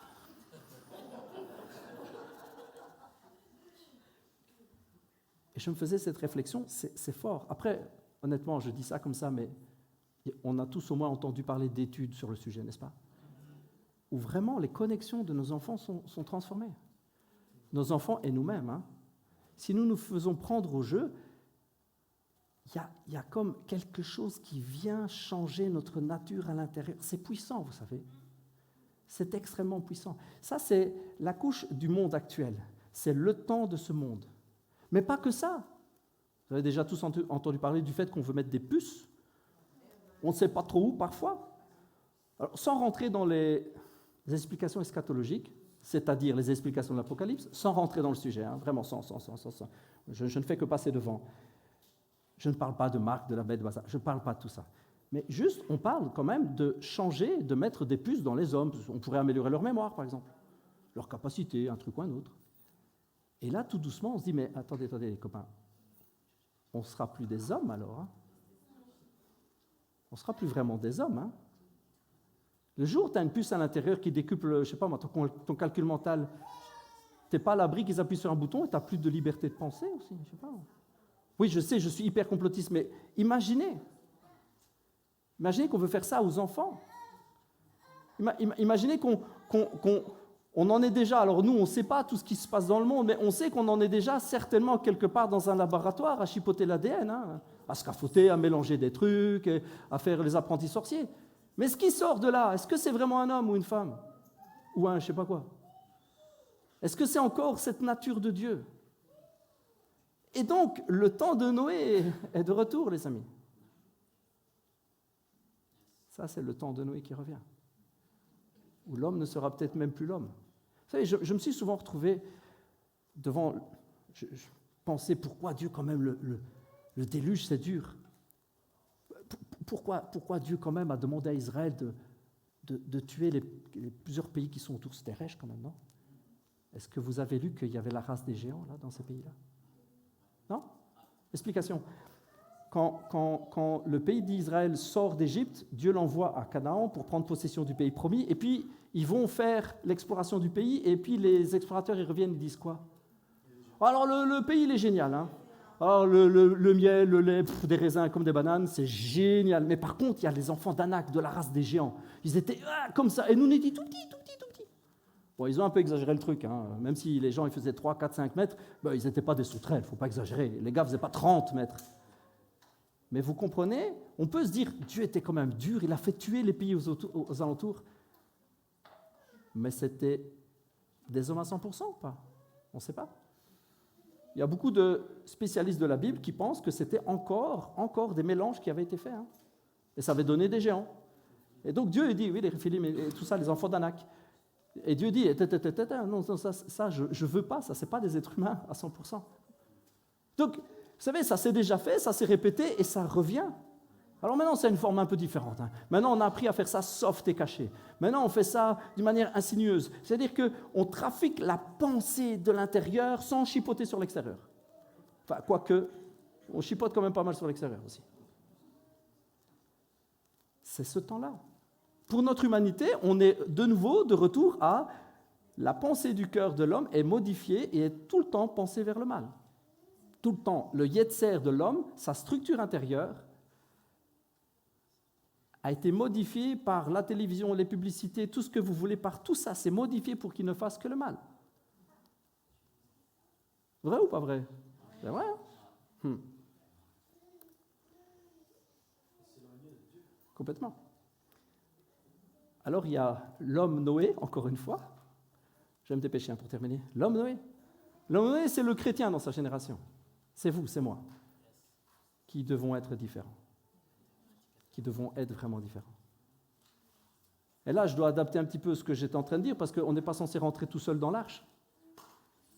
Et je me faisais cette réflexion, c'est fort. Après, honnêtement, je dis ça comme ça, mais on a tous au moins entendu parler d'études sur le sujet, n'est-ce pas? Où vraiment les connexions de nos enfants sont transformées. Nos enfants et nous-mêmes. Hein. Si nous nous faisons prendre au jeu, il y a comme quelque chose qui vient changer notre nature à l'intérieur. C'est puissant, vous savez. C'est extrêmement puissant. Ça, c'est la couche du monde actuel. C'est le temps de ce monde. Mais pas que ça. Vous avez déjà tous entendu parler du fait qu'on veut mettre des puces. On ne sait pas trop où, parfois. Alors, sans rentrer dans les explications eschatologiques, c'est-à-dire les explications de l'Apocalypse, sans rentrer dans le sujet, hein, vraiment sans. Je ne fais que passer devant. Je ne parle pas de Marc, de la bête de Bazar, je ne parle pas de tout ça. Mais juste, on parle quand même de changer, de mettre des puces dans les hommes. On pourrait améliorer leur mémoire, par exemple, leur capacité, un truc ou un autre. Et là, tout doucement, on se dit, mais attendez, les copains, on ne sera plus des hommes alors. Hein. On ne sera plus vraiment des hommes. Hein. Le jour où tu as une puce à l'intérieur qui décuple, je ne sais pas moi, ton calcul mental, tu n'es pas à l'abri qu'ils appuient sur un bouton et tu n'as plus de liberté de penser aussi, je sais pas. Oui, je sais, je suis hyper complotiste, mais imaginez qu'on veut faire ça aux enfants. Imaginez qu'on en est déjà, alors nous, on ne sait pas tout ce qui se passe dans le monde, mais on sait qu'on en est déjà certainement quelque part dans un laboratoire à chipoter l'ADN, hein, à scaffoter, à mélanger des trucs, à faire les apprentis sorciers. Mais ce qui sort de là, est-ce que c'est vraiment un homme ou une femme? Ou un je ne sais pas quoi? Est-ce que c'est encore cette nature de Dieu? Et donc, le temps de Noé est de retour, les amis. Ça, c'est le temps de Noé qui revient. Où l'homme ne sera peut-être même plus l'homme. Vous savez, je me suis souvent retrouvé devant... Je pensais, pourquoi Dieu, quand même, le déluge, c'est dur. Pourquoi Dieu, quand même, a demandé à Israël de tuer les plusieurs pays qui sont autour? C'était rêche, quand même, non? Est-ce que vous avez lu qu'il y avait la race des géants, là, dans ces pays-là? Non? Explication. quand le pays d'Israël sort d'Égypte, Dieu l'envoie à Canaan pour prendre possession du pays promis, et puis ils vont faire l'exploration du pays, et puis les explorateurs, ils reviennent, ils disent quoi? Alors le pays, il est génial, hein. Alors le miel, le lait, des raisins comme des bananes, c'est génial. Mais par contre, il y a les enfants d'Anak, de la race des géants. Ils étaient comme ça, et nous, on était tout petits, tout petits, tout petits. Bon, ils ont un peu exagéré le truc, hein. Même si les gens ils faisaient 3, 4, 5 mètres, ils n'étaient pas des sauterelles, il ne faut pas exagérer. Les gars ne faisaient pas 30 mètres. Mais vous comprenez, on peut se dire, Dieu était quand même dur, il a fait tuer les pays aux alentours. Mais c'était des hommes à 100% ou pas? On ne sait pas. Il y a beaucoup de spécialistes de la Bible qui pensent que c'était encore des mélanges qui avaient été faits. Hein. Et ça avait donné des géants. Et donc Dieu dit, oui, les Réphilim et tout ça, les enfants d'Anak. Et Dieu dit, non, ça je ne veux pas, ça, ce n'est pas des êtres humains à 100%. Donc, vous savez, ça s'est déjà fait, ça s'est répété et ça revient. Alors maintenant, c'est une forme un peu différente. Hein. Maintenant, on a appris à faire ça soft et caché. Maintenant, on fait ça d'une manière insinueuse. C'est-à-dire qu'on trafique la pensée de l'intérieur sans chipoter sur l'extérieur. Enfin, quoique, on chipote quand même pas mal sur l'extérieur aussi. C'est ce temps-là. Pour notre humanité, on est de nouveau de retour à la pensée du cœur de l'homme est modifiée et est tout le temps pensée vers le mal. Tout le temps, le yetzer de l'homme, sa structure intérieure, a été modifié par la télévision, les publicités, tout ce que vous voulez, par tout ça, c'est modifié pour qu'il ne fasse que le mal. Vrai ou pas vrai? C'est vrai, hein? Complètement. Alors il y a l'homme Noé, encore une fois. J'aime tes péchés pour terminer. L'homme Noé. L'homme Noé, c'est le chrétien dans sa génération. C'est vous, c'est moi, qui devons être différents. Qui devons être vraiment différents. Et là, je dois adapter un petit peu ce que j'étais en train de dire, parce qu'on n'est pas censé rentrer tout seul dans l'arche.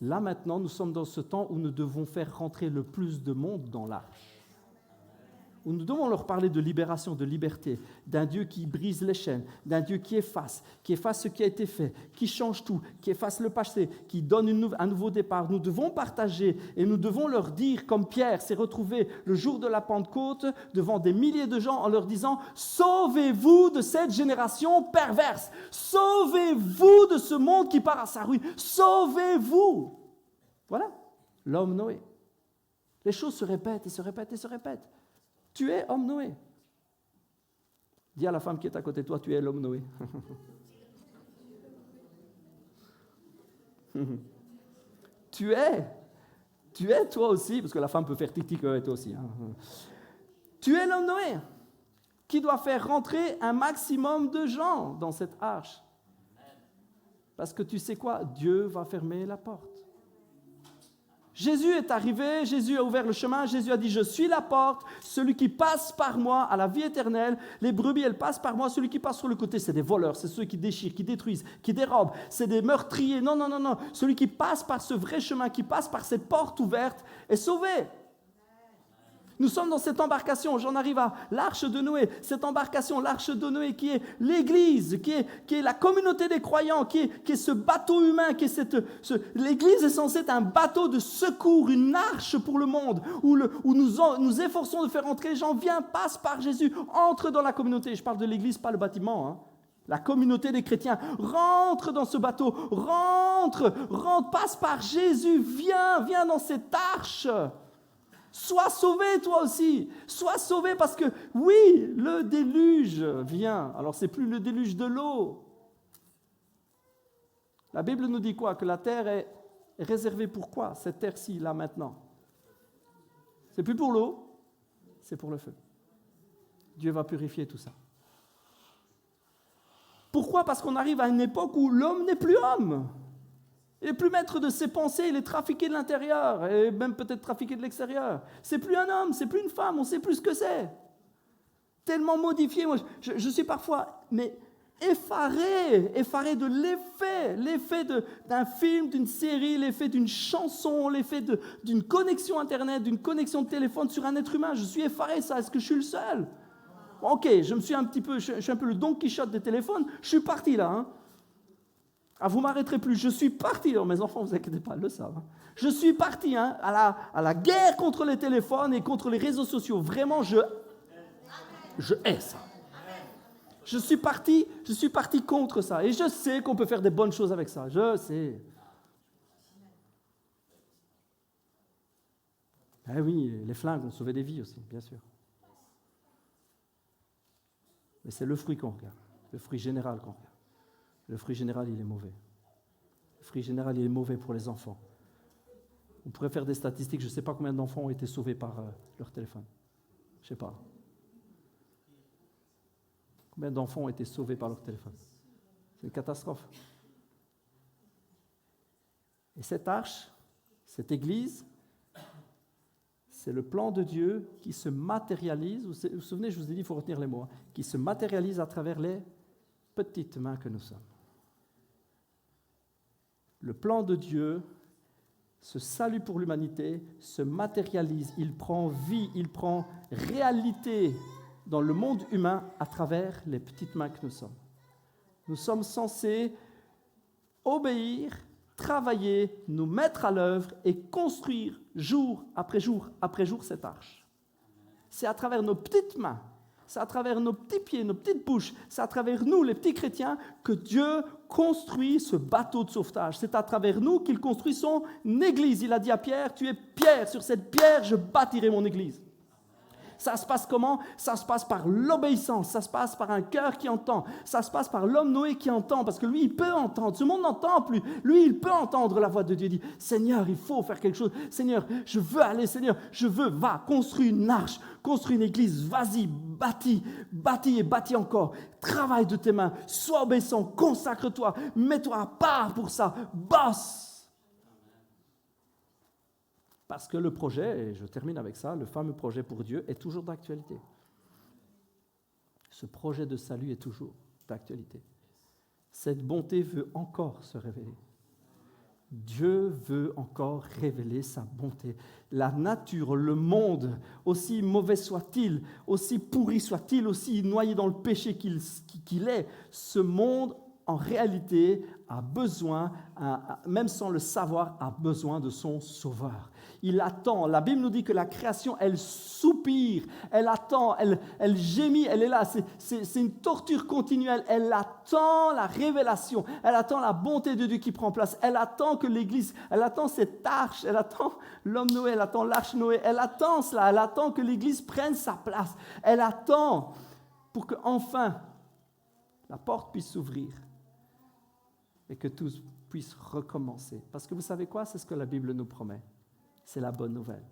Là, maintenant, nous sommes dans ce temps où nous devons faire rentrer le plus de monde dans l'arche. Où nous devons leur parler de libération, de liberté, d'un Dieu qui brise les chaînes, d'un Dieu qui efface ce qui a été fait, qui change tout, qui efface le passé, qui donne un nouveau départ. Nous devons partager et nous devons leur dire, comme Pierre s'est retrouvé le jour de la Pentecôte devant des milliers de gens en leur disant « Sauvez-vous de cette génération perverse, sauvez-vous de ce monde qui part à sa ruine, sauvez-vous » Voilà, l'homme Noé. Les choses se répètent et se répètent et se répètent. Tu es homme Noé. Dis à la femme qui est à côté de toi, tu es l'homme Noé. Tu es toi aussi, parce que la femme peut faire tic-tic avec toi aussi. Hein. Tu es l'homme Noé qui doit faire rentrer un maximum de gens dans cette arche. Parce que tu sais quoi? Dieu va fermer la porte. Jésus est arrivé, Jésus a ouvert le chemin, Jésus a dit « Je suis la porte, celui qui passe par moi à la vie éternelle, les brebis, elles passent par moi, celui qui passe sur le côté, c'est des voleurs, c'est ceux qui déchirent, qui détruisent, qui dérobent, c'est des meurtriers. Non, celui qui passe par ce vrai chemin, qui passe par cette porte ouverte, est sauvé. » Nous sommes dans cette embarcation, j'en arrive à l'arche de Noé, cette embarcation, l'arche de Noé qui est l'Église, qui est la communauté des croyants, qui est ce bateau humain, l'Église est censée être un bateau de secours, une arche pour le monde, où nous efforçons de faire entrer les gens, viens, passe par Jésus, entre dans la communauté. Je parle de l'Église, pas le bâtiment, hein. La communauté des chrétiens, rentre dans ce bateau, rentre, passe par Jésus, viens dans cette arche. Sois sauvé toi aussi, sois sauvé parce que oui, le déluge vient. Alors c'est plus le déluge de l'eau. La Bible nous dit quoi? Que la terre est réservée pour quoi? Cette terre-ci, là, maintenant. C'est plus pour l'eau, c'est pour le feu. Dieu va purifier tout ça. Pourquoi? Parce qu'on arrive à une époque où l'homme n'est plus homme. Il n'est plus maître de ses pensées, il est trafiqué de l'intérieur, et même peut-être trafiqué de l'extérieur. C'est plus un homme, c'est plus une femme, on ne sait plus ce que c'est. Tellement modifié. Moi, je suis parfois effaré de l'effet d'un film, d'une série, l'effet d'une chanson, l'effet d'une connexion Internet, d'une connexion de téléphone sur un être humain. Je suis effaré, ça. Est-ce que je suis le seul? Ok, je suis un peu le Don Quichotte des téléphones, je suis parti là, hein. Ah, vous m'arrêterez plus, je suis parti. Oh, mes enfants, vous inquiétez pas, ils le savent. Je suis parti à la guerre contre les téléphones et contre les réseaux sociaux. Vraiment, je hais ça. Je suis parti contre ça. Et je sais qu'on peut faire des bonnes choses avec ça. Je sais. Eh oui, les flingues ont sauvé des vies aussi, bien sûr. Mais c'est le fruit qu'on regarde, le fruit général qu'on regarde. Le fruit général, il est mauvais. Le fruit général, il est mauvais pour les enfants. On pourrait faire des statistiques, je ne sais pas combien d'enfants ont été sauvés par leur téléphone. Je ne sais pas. Combien d'enfants ont été sauvés par leur téléphone? C'est une catastrophe. Et cette arche, cette église, c'est le plan de Dieu qui se matérialise. Vous vous souvenez, je vous ai dit, il faut retenir les mots, qui se matérialise à travers les petites mains que nous sommes. Le plan de Dieu, ce salut pour l'humanité, se matérialise. Il prend vie, il prend réalité dans le monde humain à travers les petites mains que nous sommes. Nous sommes censés obéir, travailler, nous mettre à l'œuvre et construire jour après jour après jour cette arche. C'est à travers nos petites mains, c'est à travers nos petits pieds, nos petites bouches, c'est à travers nous, les petits chrétiens, que Dieu construit ce bateau de sauvetage. C'est à travers nous qu'il construit son église. Il a dit à Pierre, tu es pierre, sur cette pierre, je bâtirai mon église. Ça se passe comment? Ça se passe par l'obéissance, ça se passe par un cœur qui entend, ça se passe par l'homme Noé qui entend, parce que lui, il peut entendre. Ce monde n'entend plus. Lui, il peut entendre la voix de Dieu. Il dit, Seigneur, il faut faire quelque chose. Seigneur, je veux aller. Seigneur, je veux. Va, construis une arche, construis une église. Vas-y, bâtis et bâtis encore. Travaille de tes mains. Sois obéissant, consacre-toi, mets-toi à part pour ça. Bosse. Parce que le projet, et je termine avec ça, le fameux projet pour Dieu est toujours d'actualité. Ce projet de salut est toujours d'actualité. Cette bonté veut encore se révéler. Dieu veut encore révéler sa bonté. La nature, le monde, aussi mauvais soit-il, aussi pourri soit-il, aussi noyé dans le péché qu'il est, ce monde, en réalité, a besoin, même sans le savoir, a besoin de son sauveur. Il attend. La Bible nous dit que la création, elle soupire, elle attend, elle gémit, elle est là. C'est une torture continuelle. Elle attend la révélation, elle attend la bonté de Dieu qui prend place. Elle attend que l'Église, elle attend cette arche, elle attend l'homme Noé, elle attend l'arche Noé, elle attend cela, elle attend que l'Église prenne sa place. Elle attend pour qu'enfin la porte puisse s'ouvrir et que tout puisse recommencer. Parce que vous savez quoi? C'est ce que la Bible nous promet. C'est la bonne nouvelle.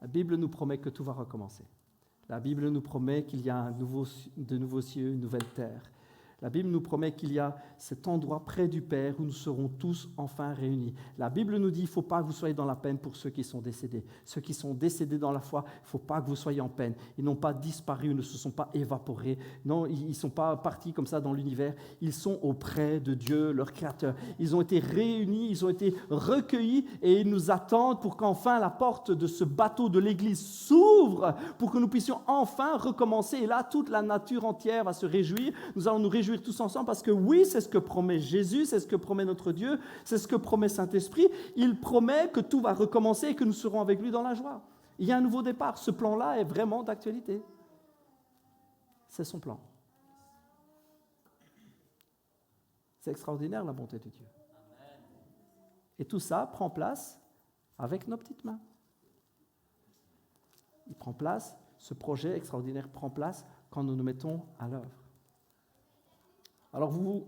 La Bible nous promet que tout va recommencer. La Bible nous promet qu'il y a de nouveaux cieux, une nouvelle terre. La Bible nous promet qu'il y a cet endroit près du Père où nous serons tous enfin réunis. La Bible nous dit qu'il ne faut pas que vous soyez dans la peine pour ceux qui sont décédés. Ceux qui sont décédés dans la foi, il ne faut pas que vous soyez en peine. Ils n'ont pas disparu, ils ne se sont pas évaporés. Non, ils ne sont pas partis comme ça dans l'univers. Ils sont auprès de Dieu, leur Créateur. Ils ont été réunis, ils ont été recueillis et ils nous attendent pour qu'enfin la porte de ce bateau de l'Église s'ouvre pour que nous puissions enfin recommencer. Et là, toute la nature entière va se réjouir. Nous allons nous réjouir tous ensemble parce que oui, c'est ce que promet Jésus, c'est ce que promet notre Dieu, c'est ce que promet Saint-Esprit. Il promet que tout va recommencer et que nous serons avec lui dans la joie. Il y a un nouveau départ. Ce plan-là est vraiment d'actualité. C'est son plan. C'est extraordinaire la bonté de Dieu. Et tout ça prend place avec nos petites mains. Il prend place, ce projet extraordinaire prend place quand nous nous mettons à l'œuvre. Alors vous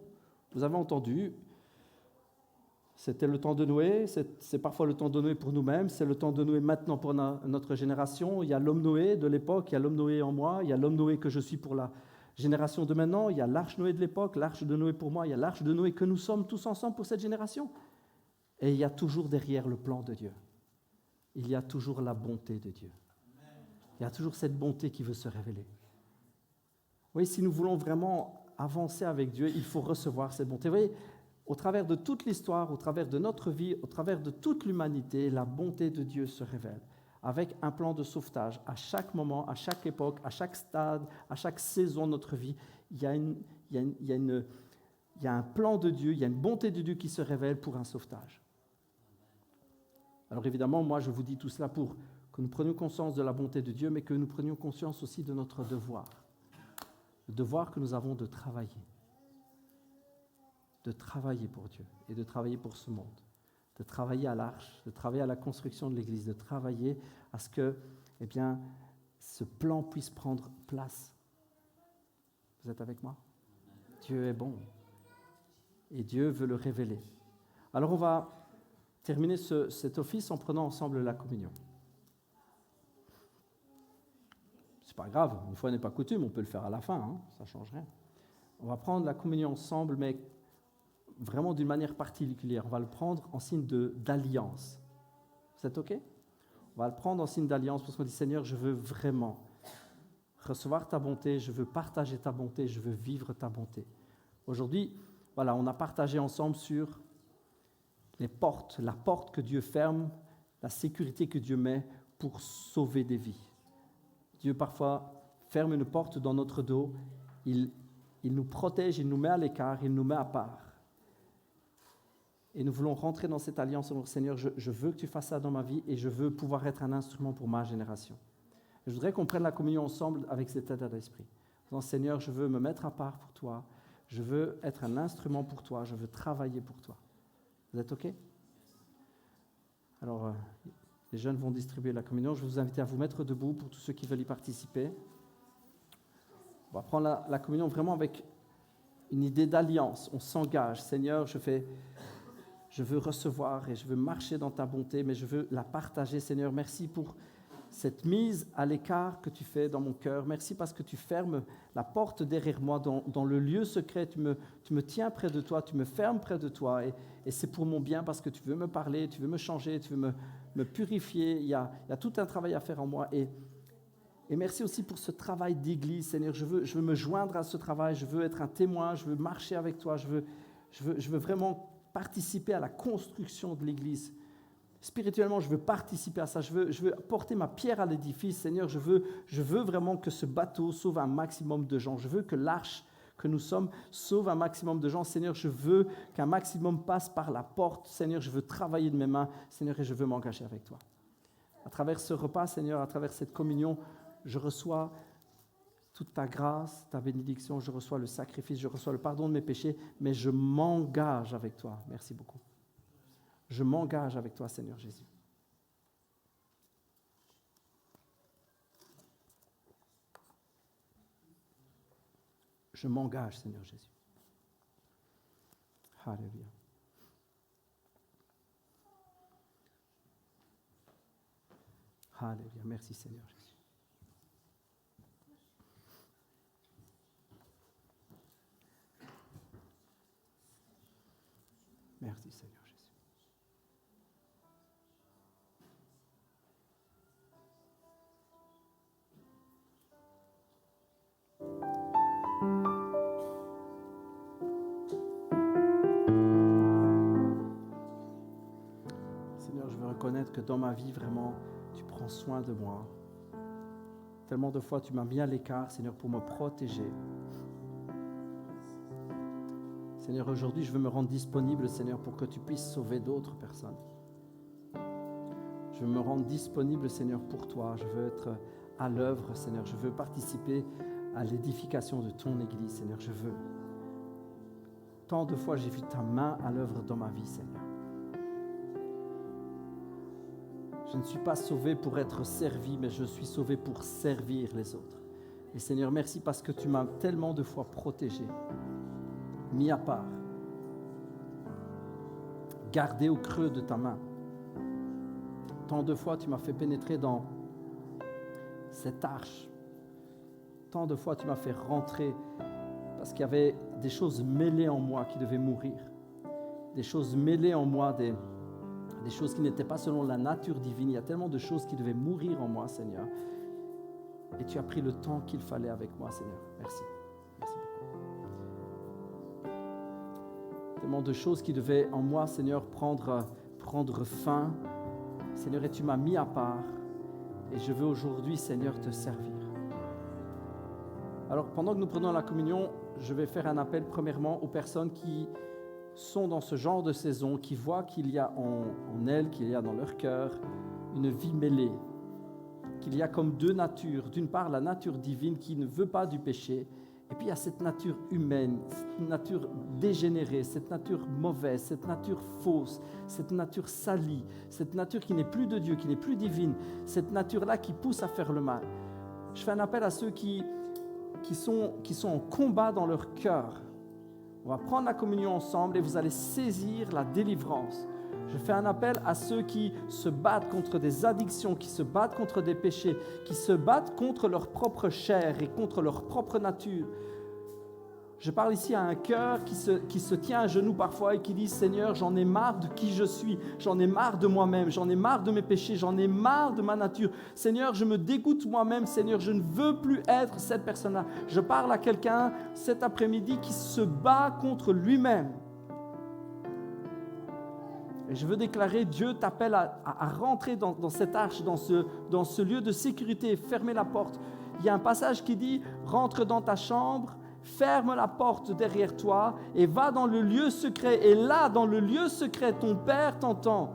avez entendu, c'était le temps de Noé, c'est parfois le temps de Noé pour nous-mêmes, c'est le temps de Noé maintenant pour notre génération. Il y a l'homme Noé de l'époque, il y a l'homme Noé en moi, il y a l'homme Noé que je suis pour la génération de maintenant, il y a l'arche Noé de l'époque, l'arche de Noé pour moi, il y a l'arche de Noé que nous sommes tous ensemble pour cette génération. Et il y a toujours derrière le plan de Dieu, il y a toujours la bonté de Dieu. Il y a toujours cette bonté qui veut se révéler. Oui, si nous voulons vraiment avancer avec Dieu, il faut recevoir cette bonté. Vous voyez, au travers de toute l'histoire, au travers de notre vie, au travers de toute l'humanité, la bonté de Dieu se révèle avec un plan de sauvetage. À chaque moment, à chaque époque, à chaque stade, à chaque saison de notre vie, il y a il y a un plan de Dieu, il y a une bonté de Dieu qui se révèle pour un sauvetage. Alors évidemment, moi je vous dis tout cela pour que nous prenions conscience de la bonté de Dieu, mais que nous prenions conscience aussi de notre devoir. Le devoir que nous avons de travailler pour Dieu et de travailler pour ce monde, de travailler à l'arche, de travailler à la construction de l'Église, de travailler à ce que ce plan puisse prendre place. Vous êtes avec moi? Dieu est bon et Dieu veut le révéler. Alors on va terminer cet office en prenant ensemble la communion. C'est pas grave, une fois n'est pas coutume, on peut le faire à la fin, hein, ça ne change rien. On va prendre la communion ensemble, mais vraiment d'une manière particulière. On va le prendre en signe d'alliance. Vous êtes OK? On va le prendre en signe d'alliance parce qu'on dit, Seigneur, je veux vraiment recevoir ta bonté, je veux partager ta bonté, je veux vivre ta bonté. Aujourd'hui, voilà, on a partagé ensemble sur les portes, la porte que Dieu ferme, la sécurité que Dieu met pour sauver des vies. Dieu parfois ferme une porte dans notre dos, il nous protège, il nous met à l'écart, il nous met à part. Et nous voulons rentrer dans cette alliance, Seigneur, je veux que tu fasses ça dans ma vie et je veux pouvoir être un instrument pour ma génération. Je voudrais qu'on prenne la communion ensemble avec cet état d'esprit. En disant, Seigneur, je veux me mettre à part pour toi, je veux être un instrument pour toi, je veux travailler pour toi. Vous êtes OK? Alors, les jeunes vont distribuer la communion. Je vais vous inviter à vous mettre debout pour tous ceux qui veulent y participer. On va prendre la communion vraiment avec une idée d'alliance. On s'engage. Seigneur, je veux recevoir et je veux marcher dans ta bonté, mais je veux la partager. Seigneur, merci pour cette mise à l'écart que tu fais dans mon cœur. Merci parce que tu fermes la porte derrière moi dans le lieu secret. Tu me tiens près de toi, tu me fermes près de toi. Et c'est pour mon bien parce que tu veux me parler, tu veux me changer, tu veux me purifier. Il y a tout un travail à faire en moi. Et merci aussi pour ce travail d'église, Seigneur. Je veux me joindre à ce travail. Je veux être un témoin. Je veux marcher avec toi. Je veux vraiment participer à la construction de l'église. Spirituellement, je veux participer à ça. Je veux porter ma pierre à l'édifice. Seigneur, je veux vraiment que ce bateau sauve un maximum de gens. Je veux que l'arche que nous sommes sauve un maximum de gens. Seigneur, je veux qu'un maximum passe par la porte. Seigneur, je veux travailler de mes mains. Seigneur, et je veux m'engager avec toi. À travers ce repas, Seigneur, à travers cette communion, je reçois toute ta grâce, ta bénédiction. Je reçois le sacrifice, je reçois le pardon de mes péchés, mais je m'engage avec toi. Merci beaucoup. Je m'engage avec toi, Seigneur Jésus. Je m'engage, Seigneur Jésus. Alléluia. Alléluia. Merci, Seigneur Jésus. Merci, Seigneur Jésus. Seigneur, je veux reconnaître que dans ma vie, vraiment, tu prends soin de moi. Tellement de fois, tu m'as mis à l'écart, Seigneur, pour me protéger. Seigneur, aujourd'hui, je veux me rendre disponible, Seigneur, pour que tu puisses sauver d'autres personnes. Je veux me rendre disponible, Seigneur, pour toi. Je veux être à l'œuvre, Seigneur. Je veux participer à l'édification de ton Église, Seigneur. Je veux. Tant de fois, j'ai vu ta main à l'œuvre dans ma vie, Seigneur. Je ne suis pas sauvé pour être servi, mais je suis sauvé pour servir les autres. Et Seigneur, merci parce que tu m'as tellement de fois protégé, mis à part, gardé au creux de ta main. Tant de fois, tu m'as fait pénétrer dans cette arche. Tant de fois, tu m'as fait rentrer parce qu'il y avait des choses mêlées en moi qui devaient mourir. Des choses mêlées en moi, des choses qui n'étaient pas selon la nature divine. Il y a tellement de choses qui devaient mourir en moi, Seigneur. Et tu as pris le temps qu'il fallait avec moi, Seigneur. Merci. Merci beaucoup. Tellement de choses qui devaient en moi, Seigneur, prendre fin. Seigneur, et tu m'as mis à part. Et je veux aujourd'hui, Seigneur, te servir. Alors, pendant que nous prenons la communion, je vais faire un appel premièrement aux personnes qui sont dans ce genre de saison, qui voient qu'il y a en elles, qu'il y a dans leur cœur, une vie mêlée, qu'il y a comme deux natures. D'une part, la nature divine qui ne veut pas du péché, et puis il y a cette nature humaine, cette nature dégénérée, cette nature mauvaise, cette nature fausse, cette nature salie, cette nature qui n'est plus de Dieu, qui n'est plus divine, cette nature-là qui pousse à faire le mal. Je fais un appel à ceux qui sont en combat dans leur cœur. On va prendre la communion ensemble et vous allez saisir la délivrance. Je fais un appel à ceux qui se battent contre des addictions, qui se battent contre des péchés, qui se battent contre leur propre chair et contre leur propre nature. Je parle ici à un cœur qui se tient à genoux parfois et qui dit « Seigneur, j'en ai marre de qui je suis, j'en ai marre de moi-même, j'en ai marre de mes péchés, j'en ai marre de ma nature. Seigneur, je me dégoûte moi-même, Seigneur, je ne veux plus être cette personne-là. » Je parle à quelqu'un cet après-midi qui se bat contre lui-même. Et je veux déclarer, Dieu t'appelle à rentrer dans cette arche, dans ce lieu de sécurité, fermer la porte. Il y a un passage qui dit, rentre dans ta chambre, ferme la porte derrière toi et va dans le lieu secret. Et là, dans le lieu secret, ton Père t'entend.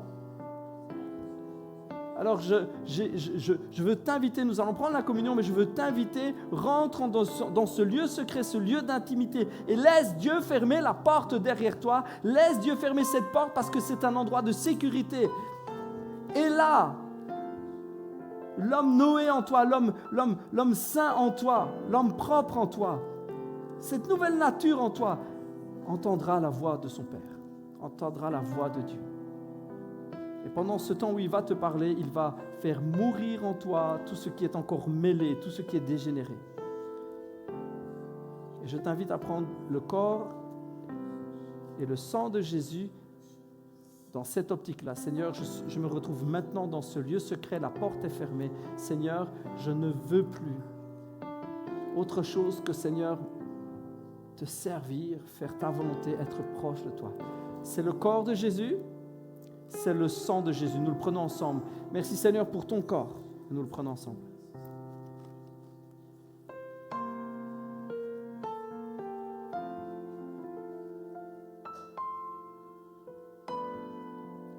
Alors, je veux t'inviter, nous allons prendre la communion, mais je veux t'inviter, rentre dans ce lieu secret, ce lieu d'intimité, et laisse Dieu fermer la porte derrière toi, laisse Dieu fermer cette porte parce que c'est un endroit de sécurité. Et là, l'homme Noé en toi, l'homme saint en toi, l'homme propre en toi, cette nouvelle nature en toi, entendra la voix de son Père, entendra la voix de Dieu. Et pendant ce temps où il va te parler, il va faire mourir en toi tout ce qui est encore mêlé, tout ce qui est dégénéré. Et je t'invite à prendre le corps et le sang de Jésus dans cette optique-là. Seigneur, je me retrouve maintenant dans ce lieu secret, la porte est fermée. Seigneur, je ne veux plus autre chose que, Seigneur, te servir, faire ta volonté, être proche de toi. C'est le corps de Jésus. C'est le sang de Jésus. Nous le prenons ensemble. Merci Seigneur pour ton corps. Nous le prenons ensemble.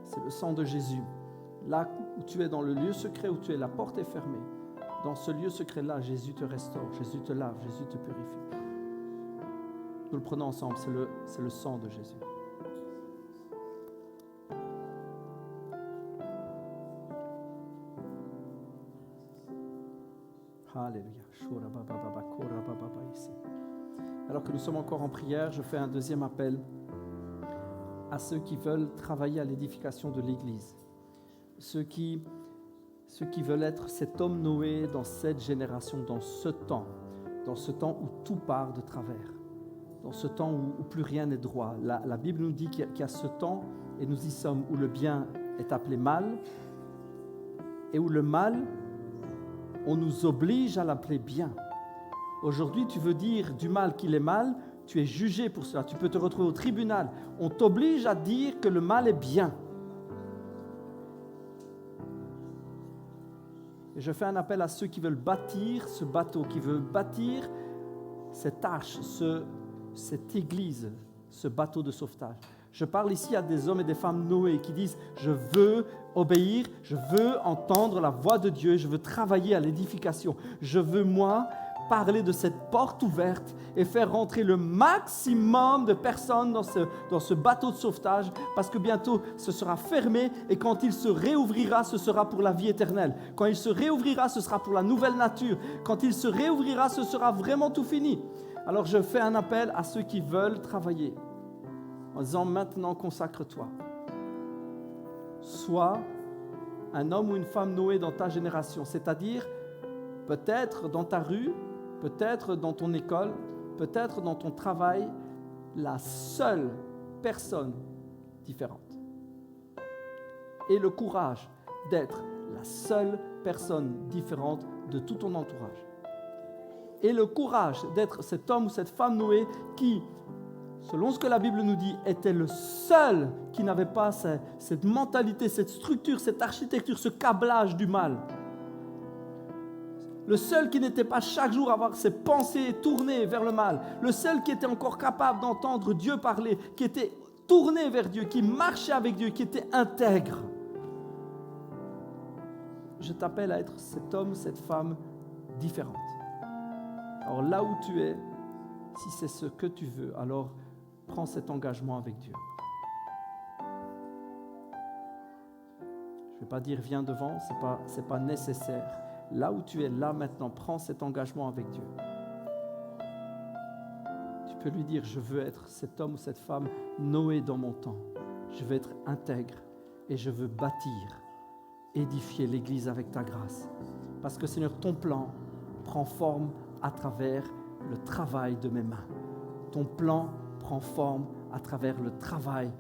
C'est le sang de Jésus. Là où tu es dans le lieu secret, où tu es, la porte est fermée. Dans ce lieu secret-là, Jésus te restaure, Jésus te lave, Jésus te purifie. Nous le prenons ensemble. C'est le sang de Jésus. Alléluia. Alors que nous sommes encore en prière, je fais un deuxième appel à ceux qui veulent travailler à l'édification de l'Église. Ceux qui veulent être cet homme Noé dans cette génération, dans ce temps où tout part de travers, dans ce temps où plus rien n'est droit. La Bible nous dit qu'il y a ce temps, et nous y sommes, où le bien est appelé mal, et où le mal, on nous oblige à l'appeler bien. Aujourd'hui, tu veux dire du mal qu'il est mal, tu es jugé pour cela. Tu peux te retrouver au tribunal. On t'oblige à dire que le mal est bien. Et je fais un appel à ceux qui veulent bâtir ce bateau, qui veulent bâtir cette arche, cette église, ce bateau de sauvetage. Je parle ici à des hommes et des femmes Noé qui disent « Je veux obéir, je veux entendre la voix de Dieu, je veux travailler à l'édification. Je veux, moi, parler de cette porte ouverte et faire rentrer le maximum de personnes dans ce bateau de sauvetage parce que bientôt, ce sera fermé et quand il se réouvrira, ce sera pour la vie éternelle. Quand il se réouvrira, ce sera pour la nouvelle nature. Quand il se réouvrira, ce sera vraiment tout fini. » Alors, je fais un appel à ceux qui veulent travailler en disant maintenant consacre-toi. Sois un homme ou une femme Noé dans ta génération, c'est-à-dire peut-être dans ta rue, peut-être dans ton école, peut-être dans ton travail, la seule personne différente. Et le courage d'être la seule personne différente de tout ton entourage. Et le courage d'être cet homme ou cette femme Noé qui, selon ce que la Bible nous dit, était le seul qui n'avait pas cette mentalité, cette structure, cette architecture, ce câblage du mal. le seul qui n'était pas chaque jour à avoir ses pensées tournées vers le mal, le seul qui était encore capable d'entendre Dieu parler, qui était tourné vers Dieu, qui marchait avec Dieu, qui était intègre. Je t'appelle à être cet homme, cette femme différente. Alors là où tu es, si c'est ce que tu veux, alors prends cet engagement avec Dieu. Je ne vais pas dire viens devant, c'est pas nécessaire. Là où tu es, là maintenant, prends cet engagement avec Dieu. Tu peux lui dire, je veux être cet homme ou cette femme Noé dans mon temps. Je veux être intègre et je veux bâtir, édifier l'Église avec ta grâce. Parce que Seigneur, ton plan prend forme à travers le travail de mes mains. Ton plan prend forme à travers le travail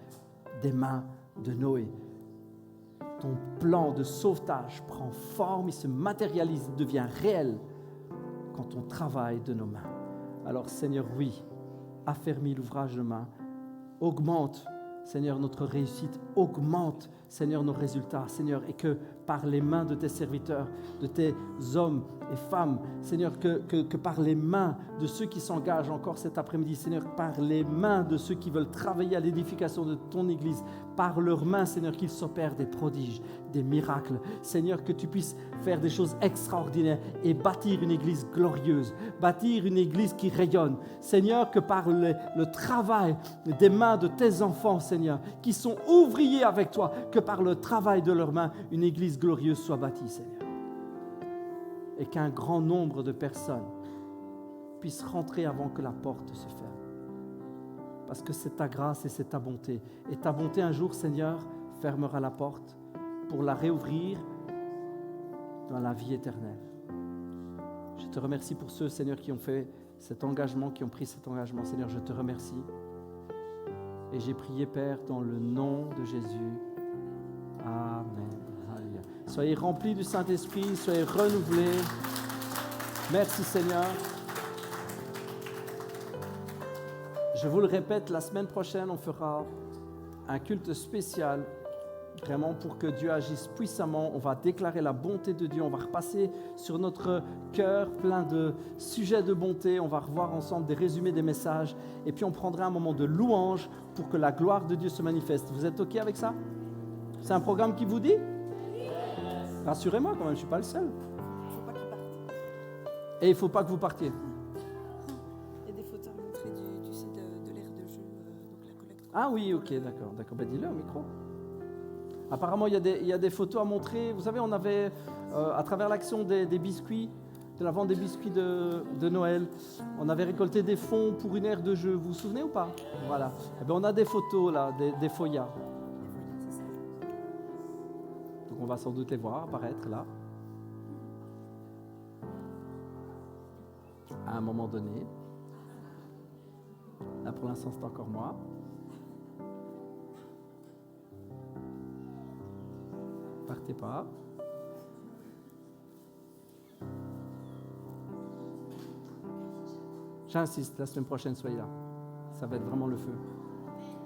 des mains de Noé. Ton plan de sauvetage prend forme, il se matérialise, il devient réel quand on travaille de nos mains. Alors Seigneur, oui, affermis l'ouvrage de main, augmente, Seigneur, notre réussite, augmente, Seigneur, nos résultats, Seigneur, et que par les mains de tes serviteurs, de tes hommes et femmes, Seigneur, que par les mains de ceux qui s'engagent encore cet après-midi, Seigneur, par les mains de ceux qui veulent travailler à l'édification de ton Église, par leurs mains, Seigneur, qu'il s'opère des prodiges, des miracles. Seigneur, que tu puisses faire des choses extraordinaires et bâtir une Église glorieuse, bâtir une Église qui rayonne. Seigneur, que par le travail des mains de tes enfants, Seigneur, qui sont ouvriers avec toi, que par le travail de leurs mains, une Église glorieuse soit bâtie, Seigneur. Et qu'un grand nombre de personnes puissent rentrer avant que la porte se ferme. Parce que c'est ta grâce et c'est ta bonté. Et ta bonté, un jour, Seigneur, fermera la porte pour la réouvrir dans la vie éternelle. Je te remercie pour ceux, Seigneur, qui ont fait cet engagement, qui ont pris cet engagement. Seigneur, je te remercie. Et j'ai prié, Père, dans le nom de Jésus. Amen. Alléluia. Soyez remplis du Saint-Esprit, soyez renouvelés. Merci, Seigneur. Je vous le répète, la semaine prochaine, on fera un culte spécial, vraiment pour que Dieu agisse puissamment. On va déclarer la bonté de Dieu, on va repasser sur notre cœur plein de sujets de bonté, on va revoir ensemble des résumés des messages, et puis on prendra un moment de louange pour que la gloire de Dieu se manifeste. Vous êtes OK avec ça? C'est un programme qui vous dit? Rassurez-moi quand même, je ne suis pas le seul. Il ne faut pas qu'il parte. Et il ne faut pas que vous partiez. Il y a des photos à montrer de l'aire de jeu, donc la collecte. Ah oui, ok, d'accord. Ben, dis-le au micro. Apparemment, il y a des photos à montrer. Vous savez, on avait, à travers l'action des biscuits, de la vente des biscuits de Noël, on avait récolté des fonds pour une aire de jeu. Vous vous souvenez ou pas? Voilà. Eh bien, on a des photos là, des foyas. Donc, on va sans doute les voir apparaître là. À un moment donné. Là, pour l'instant, c'est encore moi. Partez pas. J'insiste, la semaine prochaine, soyez là. Ça va être vraiment le feu.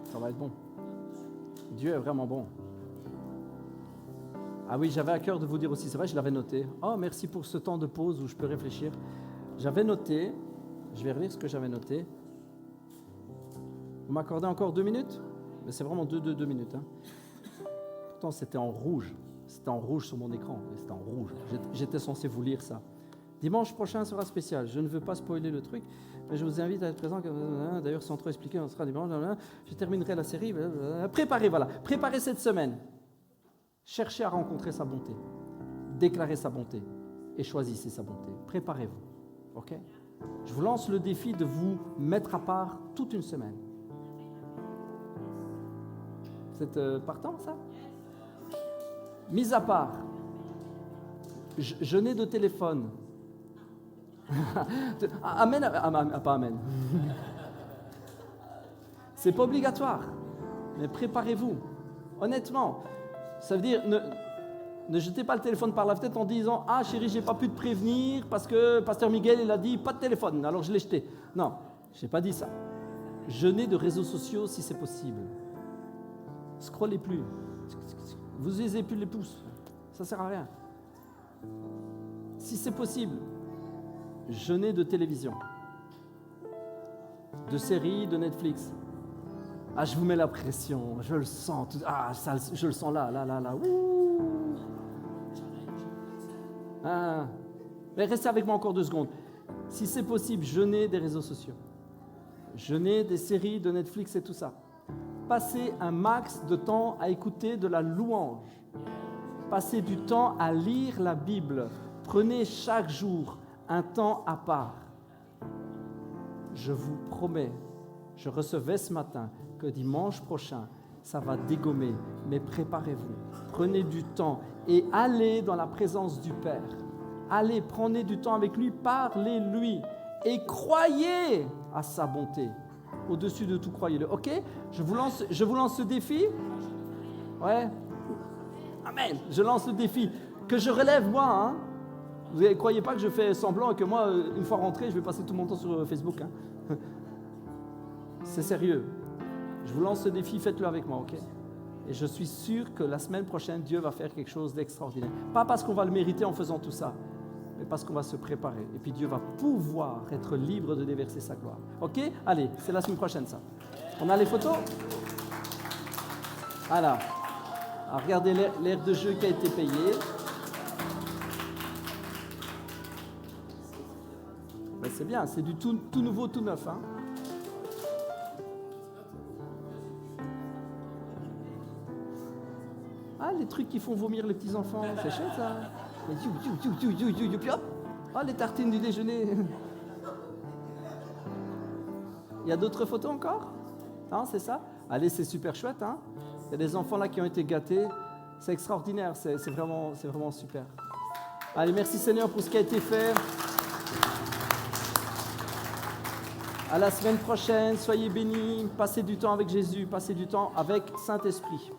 Ça va être bon. Dieu est vraiment bon. Ah oui, j'avais à cœur de vous dire aussi, c'est vrai, je l'avais noté. Oh, merci pour ce temps de pause où je peux réfléchir. J'avais noté, je vais relire ce que j'avais noté. Vous m'accordez encore 2 minutes? Mais c'est vraiment 2 minutes. Hein. Pourtant, c'était en rouge. C'était en rouge sur mon écran. C'était en rouge. J'étais censé vous lire ça. Dimanche prochain sera spécial. Je ne veux pas spoiler le truc, mais je vous invite à être présent. D'ailleurs, sans trop expliquer, on sera dimanche. Je terminerai la série. Préparez cette semaine. Cherchez à rencontrer sa bonté. Déclarez sa bonté. Et choisissez sa bonté. Préparez-vous. OK? Je vous lance le défi de vous mettre à part toute une semaine. Vous êtes partant, ça? Mis à part, je n'ai de téléphone. Amen, pas amen. C'est pas obligatoire, mais préparez-vous. Honnêtement, ça veut dire ne jetez pas le téléphone par la fenêtre en disant « Ah chérie, j'ai pas pu te prévenir parce que Pasteur Miguel il a dit pas de téléphone, alors je l'ai jeté. » Non, j'ai pas dit ça. Jeûnez de réseaux sociaux si c'est possible. Scrollez plus. Vous n'usez plus les pouces. Ça sert à rien. Si c'est possible, jeûner de télévision, de séries, de Netflix. Ah, je vous mets la pression, je le sens. Je le sens là. Ouh. Ah. Mais restez avec moi encore 2 secondes. Si c'est possible, jeûnez des réseaux sociaux. Jeûnez des séries, de Netflix et tout ça. Passez un max de temps à écouter de la louange. Passez du temps à lire la Bible. Prenez chaque jour un temps à part. Je vous promets, je recevais ce matin que dimanche prochain, ça va dégommer. Mais préparez-vous. Prenez du temps et allez dans la présence du Père. Allez, prenez du temps avec lui, parlez-lui et croyez à sa bonté. Au-dessus de tout, croyez-le. Ok? Je vous lance ce défi. Ouais. Amen. Je lance le défi. Que je relève moi. Hein? Vous ne croyez pas que je fais semblant et que moi, une fois rentré, je vais passer tout mon temps sur Facebook. Hein? C'est sérieux. Je vous lance ce défi, faites-le avec moi, ok? Et je suis sûr que la semaine prochaine, Dieu va faire quelque chose d'extraordinaire. Pas parce qu'on va le mériter en faisant tout ça, mais parce qu'on va se préparer. Et puis Dieu va pouvoir être libre de déverser sa gloire. Ok? Allez, c'est la semaine prochaine ça. On a les photos? Voilà. Alors, regardez l'aire de jeu qui a été payée. Ben, c'est bien, c'est du tout nouveau, tout neuf. Hein? Ah, les trucs qui font vomir les petits-enfants, c'est chouette ça. Puis hop, ah, les tartines du déjeuner. Il y a d'autres photos encore? Non, c'est ça? Allez, c'est super chouette. Hein? Il y a des enfants là qui ont été gâtés. C'est extraordinaire, c'est vraiment super. Allez, merci Seigneur pour ce qui a été fait. À la semaine prochaine, soyez bénis, passez du temps avec Jésus, passez du temps avec Saint-Esprit.